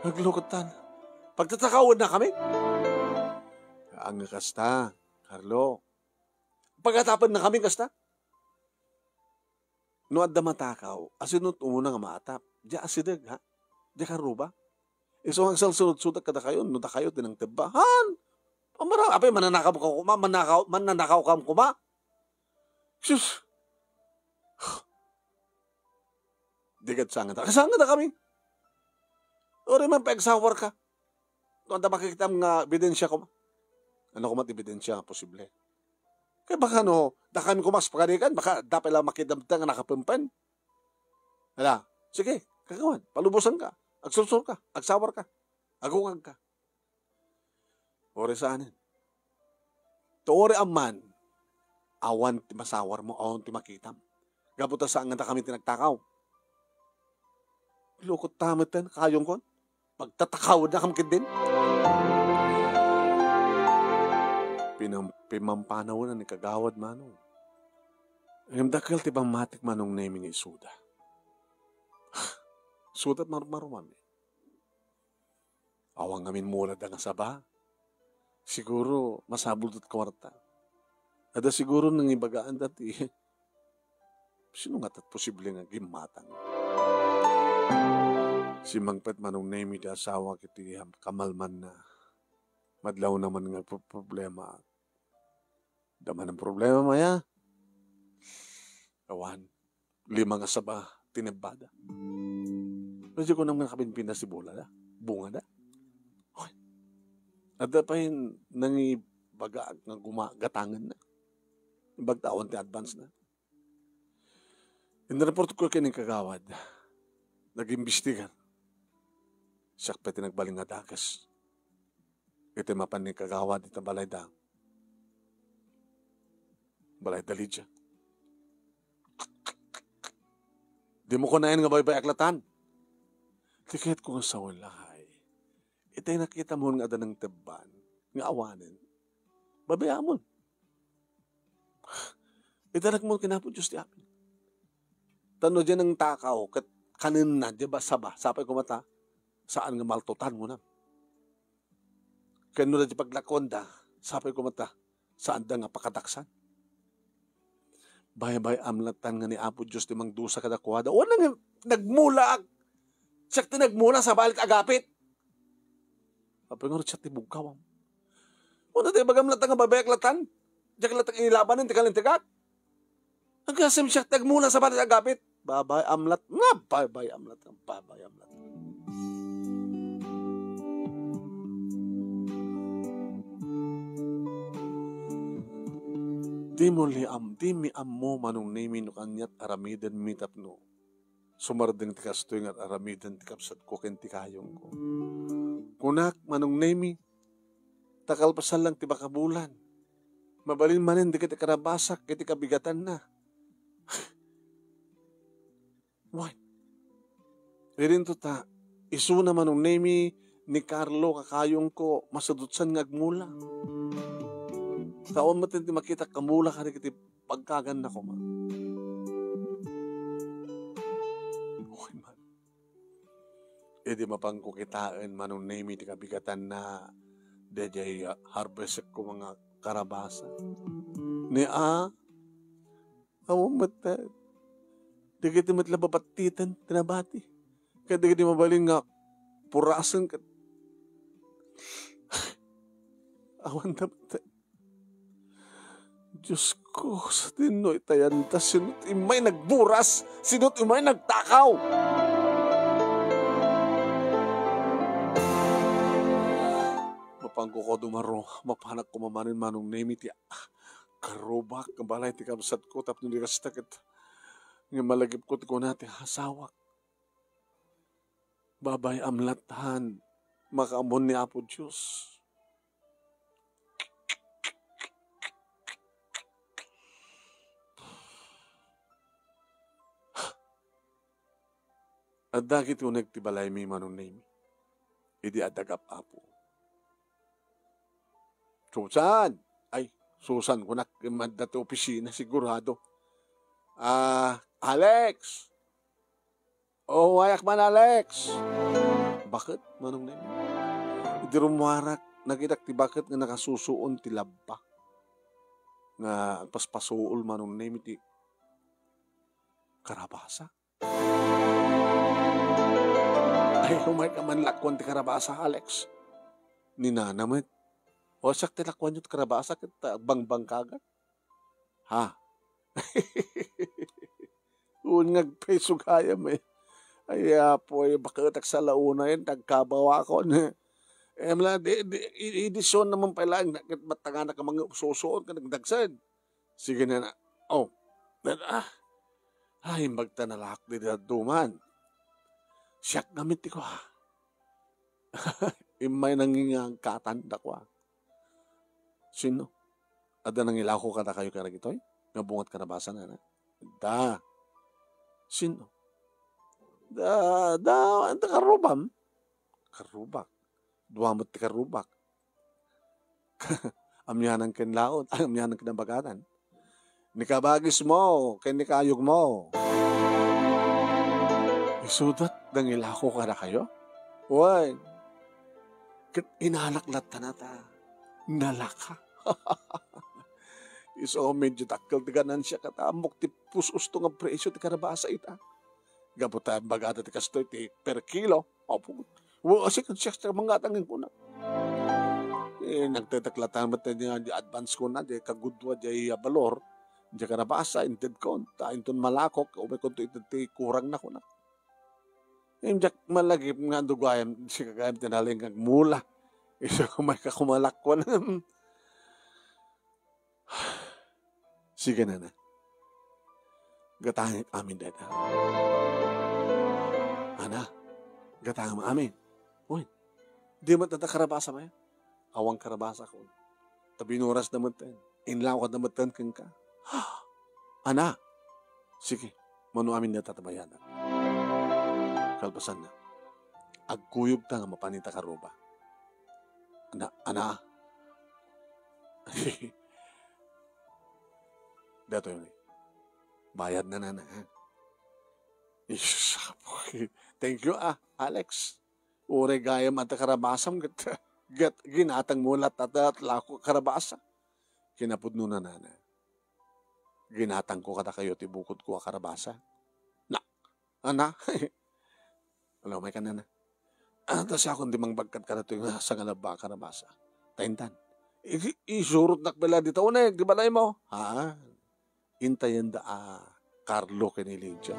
Naglukotan. Pagtatakawan na kami? Ang kasta, Carlo. Pagkatapan na kami kasta? No adda matakaw, asinot umuna nga maatap. Diya asidag, ha? Diya karuba. Iso ang salsunod-sudak kada kayo, no da kayo tinang tibahan. Amara, apay mananakaw ka kuma, mananakaw ka kuma. Sus! Digad sanga da. Kasanga da kami. O rin man pa-exawar ka. Kung anda makikita nga ebidensya ko, ano ko mat ebidensya nga posible. Kaya baka no, dakan ko mas pagkanikan, baka dapat lang makidamta nga nakapimpan. Hala, sige, kagawan, palubusan ka, agsursur ka, agsawar ka, agukag ka. Ori saanin. Tuori aman, awan ti masawar mo, awan ti makitam. Gabuta saan nga kami tinagtakaw. Lukot tamatan, kayong kon. Pagtatakaw na kamkid din. Pimampanaw na ni kagawad manong. Ang dakal ti pamatik manong name ni Suda. Sudat marumami. Awang ngamin mula da nga saba. Siguro masabul at kwarta. Ada siguro nang ibagaan dati. Sino nga tat posible nga gimatang? Si Mangpet manong name di asawa kiti kamalman na. Madlaw naman nga problema. Daman ang problema maya. Awan, 5 nga saba, tinibada. Medyo ko naman kabinpin na si Bola da. Bunga da. Okay. At pa yun, nangibaga nga gumagatangan na. Ibagtawan ti advance na. In-report ko kining kagawad. Nag-imbestigan. Siyak pa tinagbaling nga dakas. Ito mapan ni kagawad ito balay da. Balay da Lydia. Di mo kunain nga bay aklatan. Tikit ko nga sa walay. Itay nakita mo nga da ng teban. Nga awanin. Babayamon. Itanak mo kinapon Diyos ti amin. Tano dyan ang takaw. Kanin na, di ba saba? Sapay kumata. Saan nga maltutan mo na? Kano na di paglakonda. Sapay kumata. Saan da nga pakataksan? Bay-bay amlatan nga ni Apo Diyos di mang dusa kadakwada. O nang nagmula. Sakti nagmula sa balit agapit. Apay nga rin siya tibugkawam. O na tayo bagamlatan nga babayaklatan. Diyak latang inilabanin, tikalintikat. Ang kasam siya nagmula sa balit agapit. Babay amlat. Nga babay amlat. Babay amlat. Di mi ammo manong nemi no kanyat aramidan mitapno. Sumardeng tikastoy at aramidan tikapsat ko ken tikayong ko. Kunak manong nemi, takalpasan lang tiba kabulan. Mabalin manin di kita karabasak, kiti kabigatan na. Why? Irin to ta, isu na manong nemi ni Carlo kakayong ko, masadutsan ngagmula. Kaon mo tinti makita kamula ka rin kiti pagkaganda ko man. Okay man. E di mapangkukitaan manong nemi ti kabigatan na dejay harvest ko mga karabasa. Ni awang mata. Di kiti matla babatitan, tinabati. Kaya di kiti mabaling nga purasan ka. Awan na mata. Diyos ko, sa tinoy tayanta, sinut imay nagburas, sinut imay nagtakaw. Mapangko ko dumaro, mapanak ko mamanin manong nemi ti karubak, kabalay ti kamsat ko, tapos hindi kasi takit, nga malagip ko ti ko natin hasawak. Babay amlatan, makaamon ni Apo Diyos. At dagit ko nagtibalay mi manong nemi. Idi adagap Apo. Susan! Ay, Susan ko nakimad to opisina sigurado. Alex! Oh, wayak man Alex! Bakit manong nemi? Idi rumuharak, nagidak ti bakit nga nakasusuon ti labba. Nga paspasuol manong nemi ti karabasa. Ay, umay ka man lakwan ti karabasa, Alex. Ninanamit. O, sak ti lakwan yun ti karabasa, kita bang-bang kagat. Ha? Unyag peso kaya may. Ay, po, bakit sa launa yun, nagkabawa ko. Edisyon naman pala, ba't nga na ka mga susuot ka nagdagsan? Sige na na. Oh, ay, magtanalak di na duman. Siyak gamit ko ha. Imay nangingang katanda ko ha. Sino? Ada nang ilako ka na kayo karagitoy? Nabungat ka na basa na na? Da. Sino? Da, karubam. karubak. Duwamot ti karubak. Amyanan ken laot, amyanan ken nabagatan. Nikabagis mo, ken nikayog mo. Isudat dangilako kada kayo? Uy, inalaklat tanata. Nalaka. Iso medyo dakkel ti ganan siya katamok ti pusus to nga presyo ti karabasa ita. Gabuta bagata ti kastoy ti per kilo. Opo. Kasi siya mga tangin ko na. Nagtataklatan mo tayo di advance ko na, di kagudwa di balor, di karabasa, inted ko, tain ton malakok, umay ko ti kurang na ko na. Yung jak malagip nga dugayam, si kagayam tinaling kag mula. Isa kumay kakumalakwan. Sige na. Gatangin amin dada. Ana, gatangin amin. Uy, di mo tata karabasa ba yan? Awang karabasa ko. Tabinuras na matan. Inlaw ka na matan kang ka. Ana, sige, manu amin na tatabayanan. Kalpasan na. Agkuyog ta nga mapanita karuba. Ana. Dato yun. Bayad na. Thank you, Alex. Ure gaya mata karabasam ginatang mulat at lako karabasa. Kinapudno na. Ginatang ko kada kayo tibukod ko karabasa. Ana. Alam may kanana. Tapos ako di mang bagkat ka na ito yung sa galaba karabasa. Taintan. Isurot nakbala dito. Di balay mo? Intayan da Carlo Kenilidja.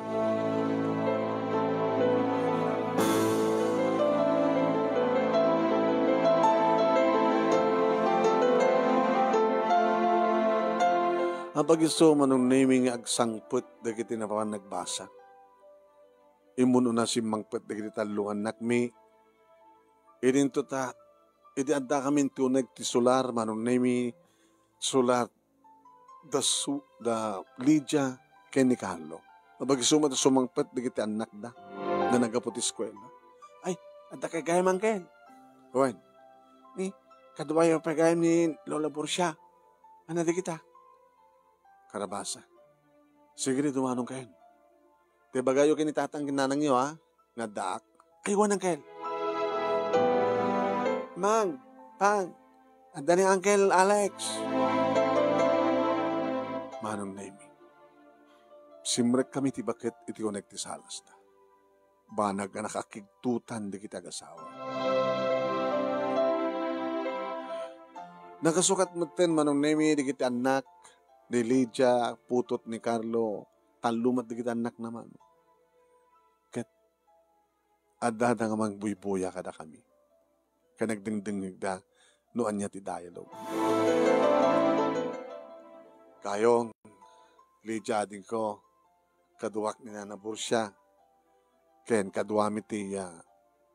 Ang pag-iso manong naming agsangput da kiti na paman nagbasa. Imuno na si mangput da kiti talungan nakmi. Idin to ta, idi adda kami tunag ti solar manong nami solar da Lydia ken ni Carlo. Mabag-iso man sumangput da kiti anak da na nagaputi eskwela. Ay, adda kay gaya man ken. Wen, ni kadwa yung pagayam ni Lola Borsia. Ano di kita? Karabasa. Sige rin dumanong kayo. Te bagayo kinitatang ginanang niyo nga daak. Aywan ng kayo. Mang, Pang, anda ni Uncle Alex. Manong Naimi. Simrek kami ti bakit iti konek ti salas ta. Banag nga nakakigtutan di kita gasawa. Nakasukat mo ten Manong Naimi di kita anak ni Lydia, putot ni Carlo, talumat di kita anak naman. Kat, adda nga mang buy-buya kada kami. Kanagdingding da, noan niya ti dialogue. Kayong, Lydia din ko, kaduwak ni Nana Borsia, ken kaduwami ti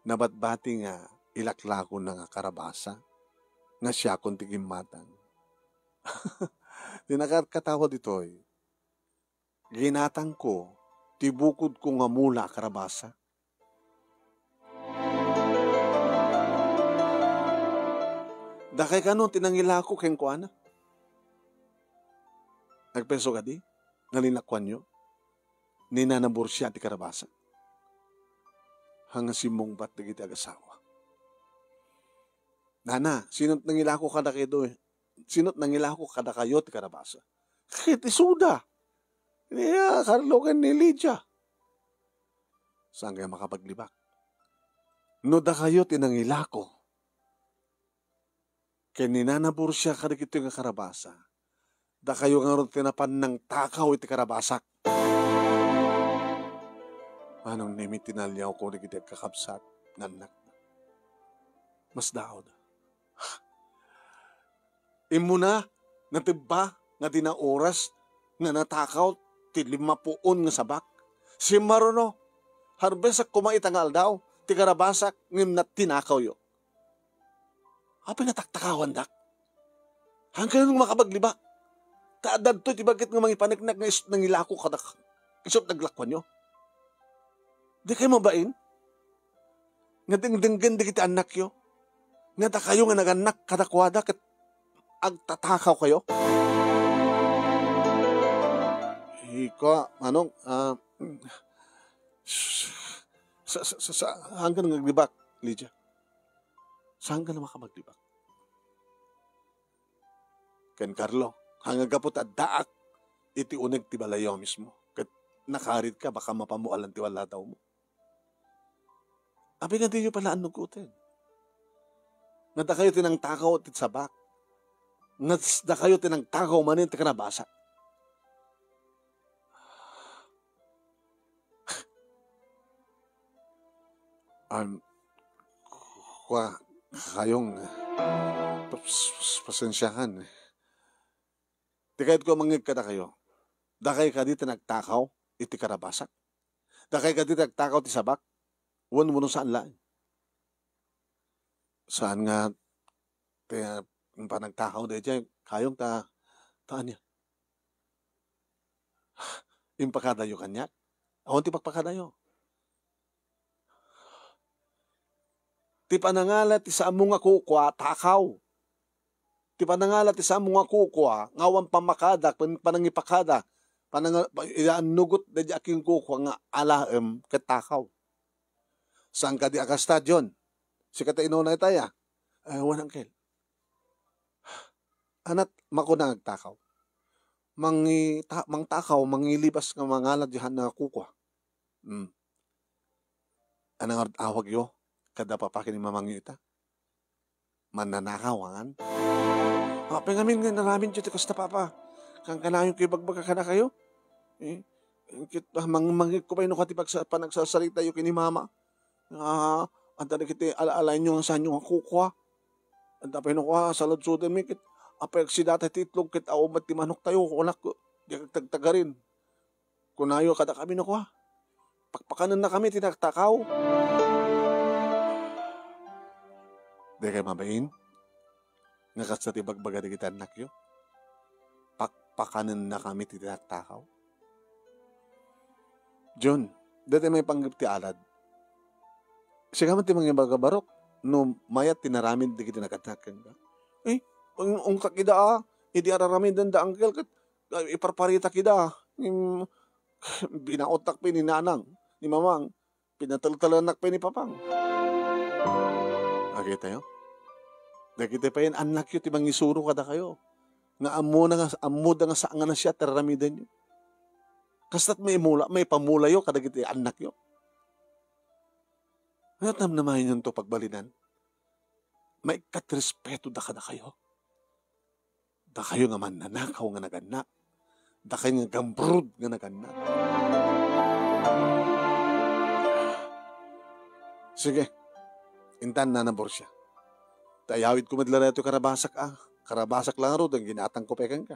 nabatbati nga ilaklako na nga karabasa, nga siya kung tigimatan. Tinakatawa dito ginatang ko, tibukod ko nga mula karabasa. Dakay ka nun, tinangila ko keng kuana. Nagpeso ka di, nalinakwan nyo, ninanabor siya ti karabasa. Hanga simong bat na kita agasawa. Nana, sinot nangila ko kada kayo sinot nangila ko kada kayo ti karabasa. Kiti suda. Niya, Carlo ken ni Lydia. Saan kaya makapaglibak? No da kayo tinangila ko. Ken ninanabor siya kada kito nga karabasa. Da kayo nga ron tinapan ng takaw iti karabasak. Anong nimi tinalyaw ko na kita kakabsat nanak na. Mas daod. Imuna, natibba, nga dinaoras, nga natakaw, ti 50 nga sabak. Si Marono, harbesak kumaitangal daw, ti karabasak, ngim na tinakaw yo. Apay nataktakawang dak. Hanggang nung makabaglibak. Taadad to, ti bagit nga mga ipaniknak nga isot nang ilako kadak. Isot naglakwan nyo. Di kayo mabain? Nga dingdinggan di kita anak yo. Nga da kayo nga naganak kadakwada kat agtatakaw kayo. Ika, manong, saan ka naglibak, Lydia? Saan ka na makamaglibak? Ken Carlo, hanggang kapot at daak, iti uneg ti balayaw mismo. Kat nakarit ka, baka mapamualan ti wala daw mo. Abi nga di nyo pala anugutin. Nga da kayo tinang takaw at sabak. Nga da kayo tinang takaw manin ti kanabasa. Kayong pasensyahan. Di kahit ko mangig ka na kayo. Da kayo ka dito nagtakaw, iti karabasak. Da kayo ka dito nagtakaw, ti sabak. Uwan mo saan lang. Saan nga, yung panagtakaw na dyan, kayong taan niya. Yung pakadayo kanya. Awan ti pagpakadayo. Ti panangalat ti sa among nga kukwa, takaw. Ti panangalat ti sa among nga kukwa, ngawan pamakada, panangipakada, nugot na di aking kukwa nga alaem katakaw. Saan ka di akastadyon? Si kata inunay taya. Wanang kel. Anat, makuna nagtakaw. Mangtakaw, mangilibas nga mangalat dihan na kukwa. Anang awag yo? Kada papakin ni mamangyo ita. Mananakawangan. Pengamin nga naramin dyan tikas na papa. Kang kanayong kayo bagbaga ka na kayo. Mangit ko pa yun katipag panagsasalita yung kini mama. Anta na kita alaalay nyo ang saan nyo ang kukwa. Anta pa yun ako sa lodsudan mikit. Apag si data titlog kit aomat ti manok tayo. Kunak ko. Di tagtagarin. Kunayo kada kami na ko. Pakpakanan na kami tinagtakaw. Di kayo mabain? Nga kasat ibagbaga di kita anak yun? Pakpakanan na kami tinatakaw. John, dati may panggap ti alad. Siya man ti mga bagabarok, no mayat tinaramin di kita nakatakin ka. Ang kakida hindi araramin danda angkel, iparparita kida. Binaotak pa ni nanang, ni mamang, pinataltalanak pa ni papang. Okay tayo? Nakita pa yun, anak yun, tibang isuro kada kayo. Nga amo da nga saan nga na siya, tararamidan nyo. Kasta't may pamula yun, kada kita anak yun. Natam naman yun to pagbalinan. May katrespeto da kada kayo. Da kayo nga mananakaw nga naganak. Da kayo nga gambrud nga naganak. Sige, intan na nabor siya. Tayawid ko madlara ito karabasak Karabasak lang ro, ang ginatang ko pekan ka.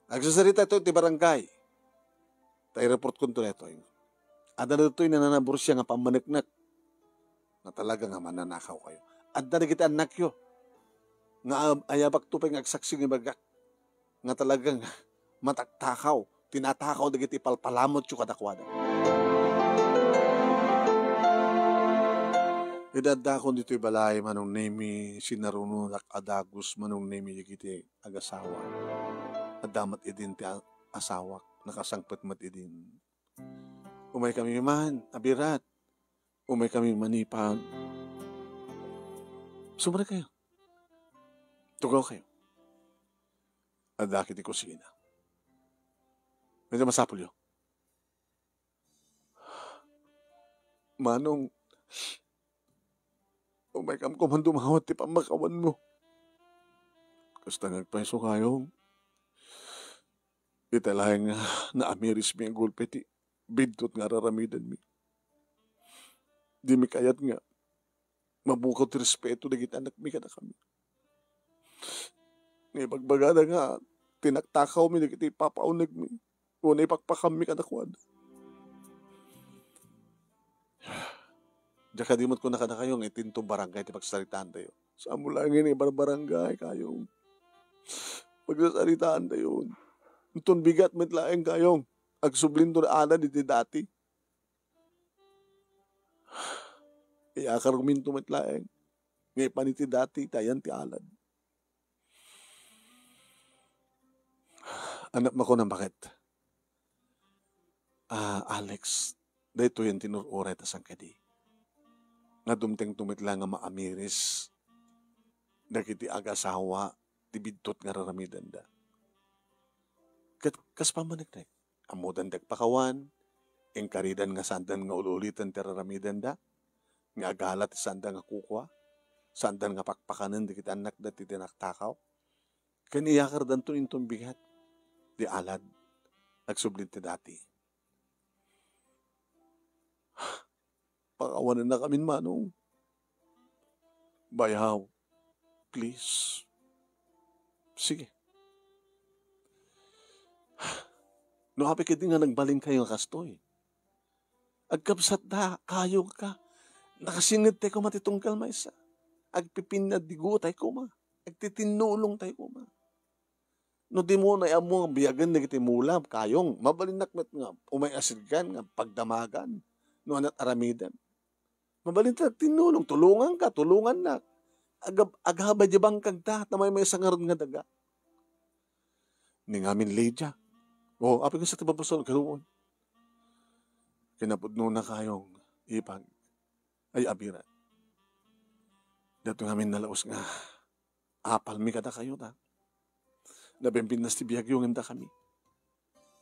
Agsasarita ito, ti barangay. Tayo report ko ito neto. Ada na ito yung nananabor siya nga pamanaknak. Na talaga nga mananakaw kayo. Ada na kita anak yo. Nga ayabak to pa yung agsaksing ibagak. Nga talagang mataktakaw. Tinatakaw na kita ipalpalamot yung kadakwada. Idadakon dito'y balay manong nemi sinarunulak adagus manong nemi yagiti agasawa. Adamat idin ti asawak nakasangpet mat idin. Umay kami man, abirat. Umay kami manipag. Sumara kayo. Tugaw kayo. Adakit di kusina. Medyo masapul yun. Manong, umay kam kumandumawat ti pamakawan mo. Kasta nagpaiso kayo. Italahay nga na amiris mi ang gulpe ti bidtot nga raramidan mi. Di mi kayat nga mabukaw ti respeto na anak mi kada kami. Ngay bagbagada nga tinaktakaw mi na kita ipapaunag mi. Una ipakpakam mi kada kwad. Diya kadimot ko na kada kayo ng itintong barangay ti pagsalitaan tayo. Saan mo lang yun barangay kayo. Pagsasalitaan tayo. Itong bigat mitlaeng kayong agsublindo na ana diti dati. Iakar kumin tumitlaeng. Ngay paniti dati, tayan ti alad. Anak mo ko na bakit? Alex, dahito yan tinururay ta sang kadi. Nga dumteng tumitla nga maamiris. Dagiti agasawa, tibidtot nga raramidan da. Kas pamanagdag, amudan pakawan, engkaridan nga sandan nga ululitan ti raramidan da, nga agalat ti sandan nga kukwa, sandan nga pakpakanan di kita anak da ti tinaktakaw. Kaniyakar dan to intong bigat, di alad, nagsublit ti dati. Pakawanan na kami manong. Bayaw, please. Sige. No happy kiti nga nagbaling kayo kastoy. Agkapsat da, kayo ka. Nakasingit tayo ko matitungkal maysa. Agpipinad digo tayo ko ma. Agtitinulong tayo ko ma. No di mo na mo biyagan na kiti mulam, kayong mabalinakmet nga, umayasirgan nga, pagdamagan, no anat aramidan. Mabalintak tinulong, tulungan ka, tulungan na. Aghabay di bang kagta, na may sangaron nga daga. Ni ngamin Lydia. Api ka sa tibabasol, karoon. Kinapudno na kayong ipag, ay abiran. Dato ngamin nalaos nga, apal mi kada kayo ta. Nabimpinas ti biyag yung imda kami.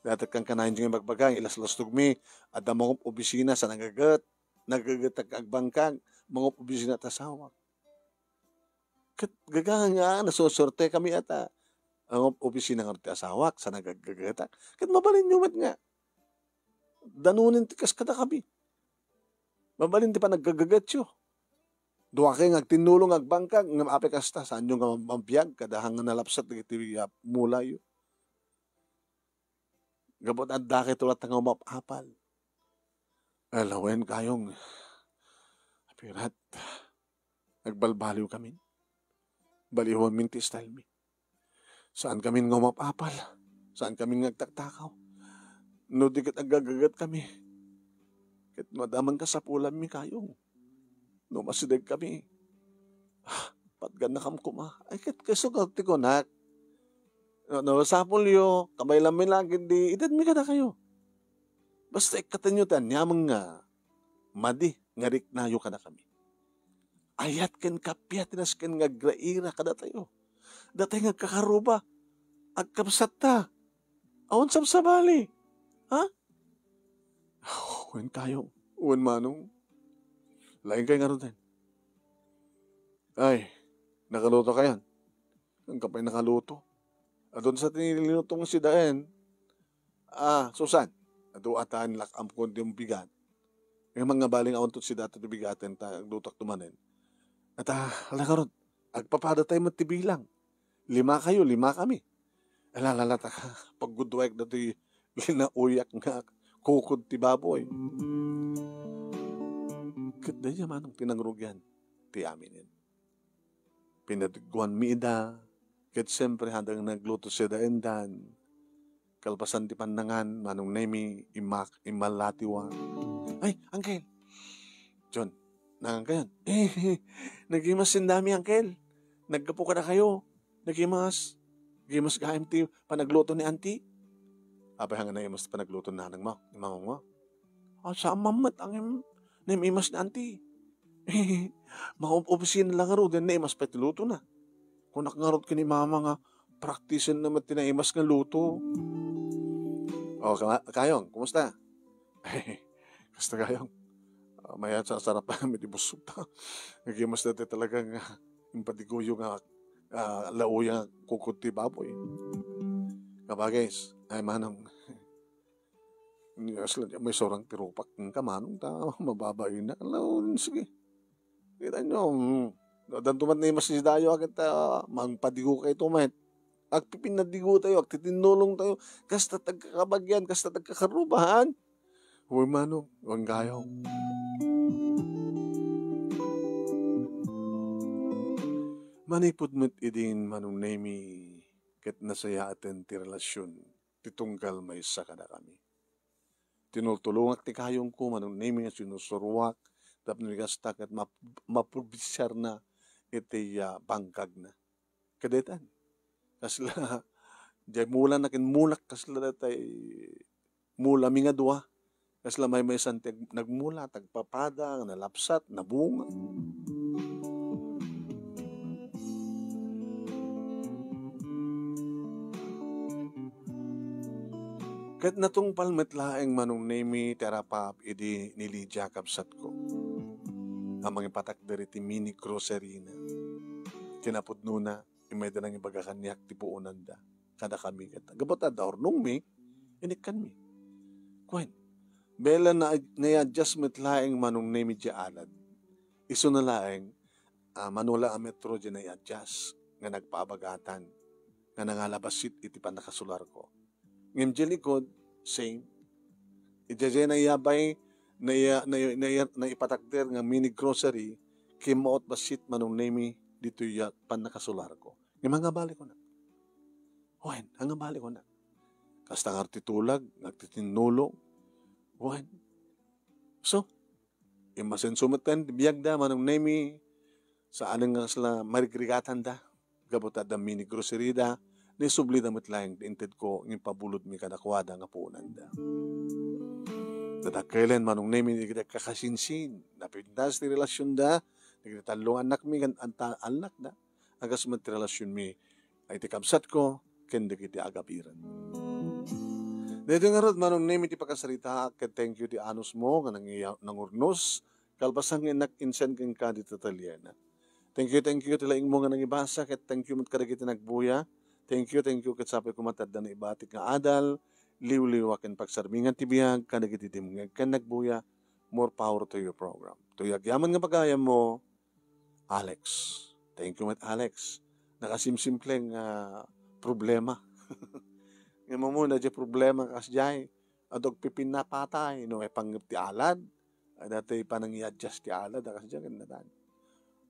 Datat kang kanahin yung magbagang, ilas-lastog mi, at ang mga opisina sa nagagat agbangkang, mga opisina at asawak. Gagang nga, nasusorte kami ata. Ang opisina ng asawak sa nagagatak. Kat mabalin nyo mat nga. Danunin ti kas kada kami. Mabalin ti pa naggagagat yo. Duwa kayo agtinulong agbangkang, ng apekasta, saan yung mampiyag, kadahang nga nalapsat, iti mula yo. Gabot at dake tulat nga umapapal. Alawen kayong, apirat, nagbalbaliw kami. Baliwan minti style mi. Saan kami ngumapapal? Saan kami nagtaktakaw? No di kat agagagat kami. Kat madaman ka sa pulam mi kayong. No masidag kami. Patgan na kam kuma. Ay kat kasugati ko nak. No sapul yo, kamay lamin lagi di, itad mi kada kayo. Basta ikatan nyo tan, yamang nga, madi, ngarik na yo kada kami. Ayat ken kapiat nas ken nga graira kada tayo. Datay nga kakaruba, agkapsat ta. Awan sabsabali. Ha? Uwan tayo. Uwan manong. Lain kayo nga rin. Ay, nakaluto ka yan. Ang kapay nakaluto. At doon sa tinilutong si Daen, Susan, ado atan lakam kundi yung bigat. Yung mga baling awan to si dato to bigaten, lutak tumanen. At alakaron, agpapada tayo matibilang. 5 kayo, 5 kami. Alalata ka, pag gudwag na ito'y linauyak nga kukod ti baboy. Kada niya manong tinangrugyan, ti aminin. Pinatiguan mi ida, kat siyempre handang nagluto siya daendan, kalpasan ti pandangan, manong nemi imalatiwa. Ay, Uncle! John, nangang kayan. Nagimas sindami, Uncle. Nagkapo ka na kayo. Nagimas gaim ti panagluto ni auntie. Apay hanga nagimas panagluto na nang mo, ni mamang mo. Sa mamat ang naimas ni auntie. Mga-opisina lang nga ro, din naimas pa luto na. Kung nakangarot ka ni mama nga, practicean naman tinaimas nga luto. Kayong, kumusta? Kasta kayong. Maya sa sarap pa kami di busog ta. Nagimas natin talagang yung patiguyo nga lauya kukot ti baboy. Kabagay, ay manang may sorang tirupak ng kamanong ta, mababayin na. Sige. Kita nyo, dantumat na yung masidayo agad mangpadigo kayo tumat. Agpipinadigo tayo, agtitinulong tayo, kasta tagkakabagyan, kasta tagkakarubahan. Huwag manong, huwag gayaw. Manipod mo't idin manong nemi ket nasaya aten ti relasyon titunggal may sa kada kami. Tinultulungak ti kayong ko manong nemi nga sinusurwak Tapos nagkastak at maprobisyar na iti bangkag na. Kadetan. Kasla, jay mula nakin mulak kasla datay mula minga dua. Kasla may santig nagmula, tagpapada, nalapsat, nabunga. Kat natong palmetlaeng manong nemi terapap idi nili Jacob Satko. Amang ipatak dari ti mini grocery na. Kinapod nuna, imay da nang ibagakan niyak ti puunan da. Kada kami kita. Gabot da ornong mi, inikan mi. Kwen, bela na adjust metlaeng manong nemi di alad. Iso na laeng, manula ang metro di na i-adjust nga nagpaabagatan. Nga nangalabasit iti panakasular ko. Ngem jelikod, same. Ijaje na iyabay na ipatakder nga mini grocery kimaot basit manong nemi dito ya panakasular ko. Ngem nga balik ko na. Wen, nga balik ko na. Kasta nga artitulag, nagtitinulong. Wen. So, imasen sumatan, biyag da manong nemi sa anong nga sila marigrigatan da. Gabota da mini grocery da. Ni subli damit laing inted ko ng pabulod mi kadakwada nga puunan da. Dadakailan manong nemi ni kita kakasinsin. Napintas ti relasyon da. Nagkita talong anak mi kan anak da. Agas man ti relasyon mi ay ti kabsat ko kende kiti agapiran. Dito nga rod manong nemi ti pakasarita ket thank you ti anus mo nga nangurnos kalpasang inak-insen kang ka dito talyana. Thank you ti laing mo nga nangibasa ket thank you mat kadagiti nagbuya. Thank you, ket sabi ko matadda na ibatik nga adal, liw-liw akin pagsarmingan tibiyag, kanagititimngag, kan nagbuya, more power to your program. Tuyag yaman nga pagayam mo, Alex. Thank you, Alex. Nakasimsimpleng problema. Ngayon mo muna, di problema kasjay, adog pipin na patay, no, pangip ti alad, dati panang i-adjust ti alad, kasjay, ganyan.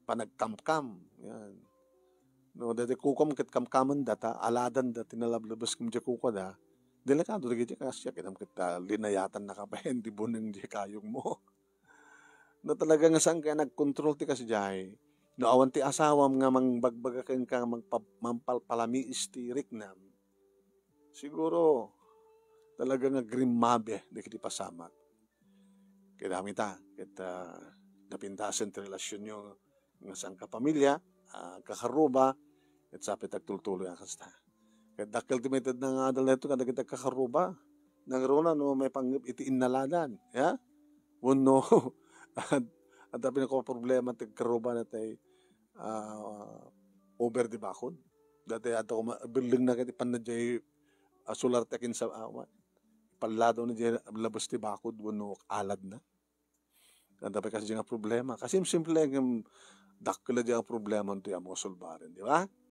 Panagkamkam, yan. No, dati kukom ket kamkaman data, aladan da, tinalablabas kum di kuko da, delikado da giti kasya, kinam kita linayatan na kapahen, di bunang di kayong mo. No, talaga nga saan kaya nag-control ti kasjay, no, awan ti asawam nga mangbagbagakin ka, mampalpalami istirik nam, siguro, talaga nga grimabe, di kiti pasamak. Kaya damita, kita napintasan ti relasyon nyo, nga saan ka pamilya, kakaruba, at sapit agtultuloy ang kasta. Kaya dakil timitid na nga adal na ito, kada kita kakaruba, nang rona, no, may pangip iti inaladan, ya? Uno, at pinako problema, tagkaruba na tayo, over di bakod. Dati ato ko, building na kiti panadjay, solar tekin sa awan. Palado na dyan, labas di bakod, uno, alad na. Kaya kasi nga problema. Kasi simple yung dakila dyan ang problema nito yung mosolbarin, di ba?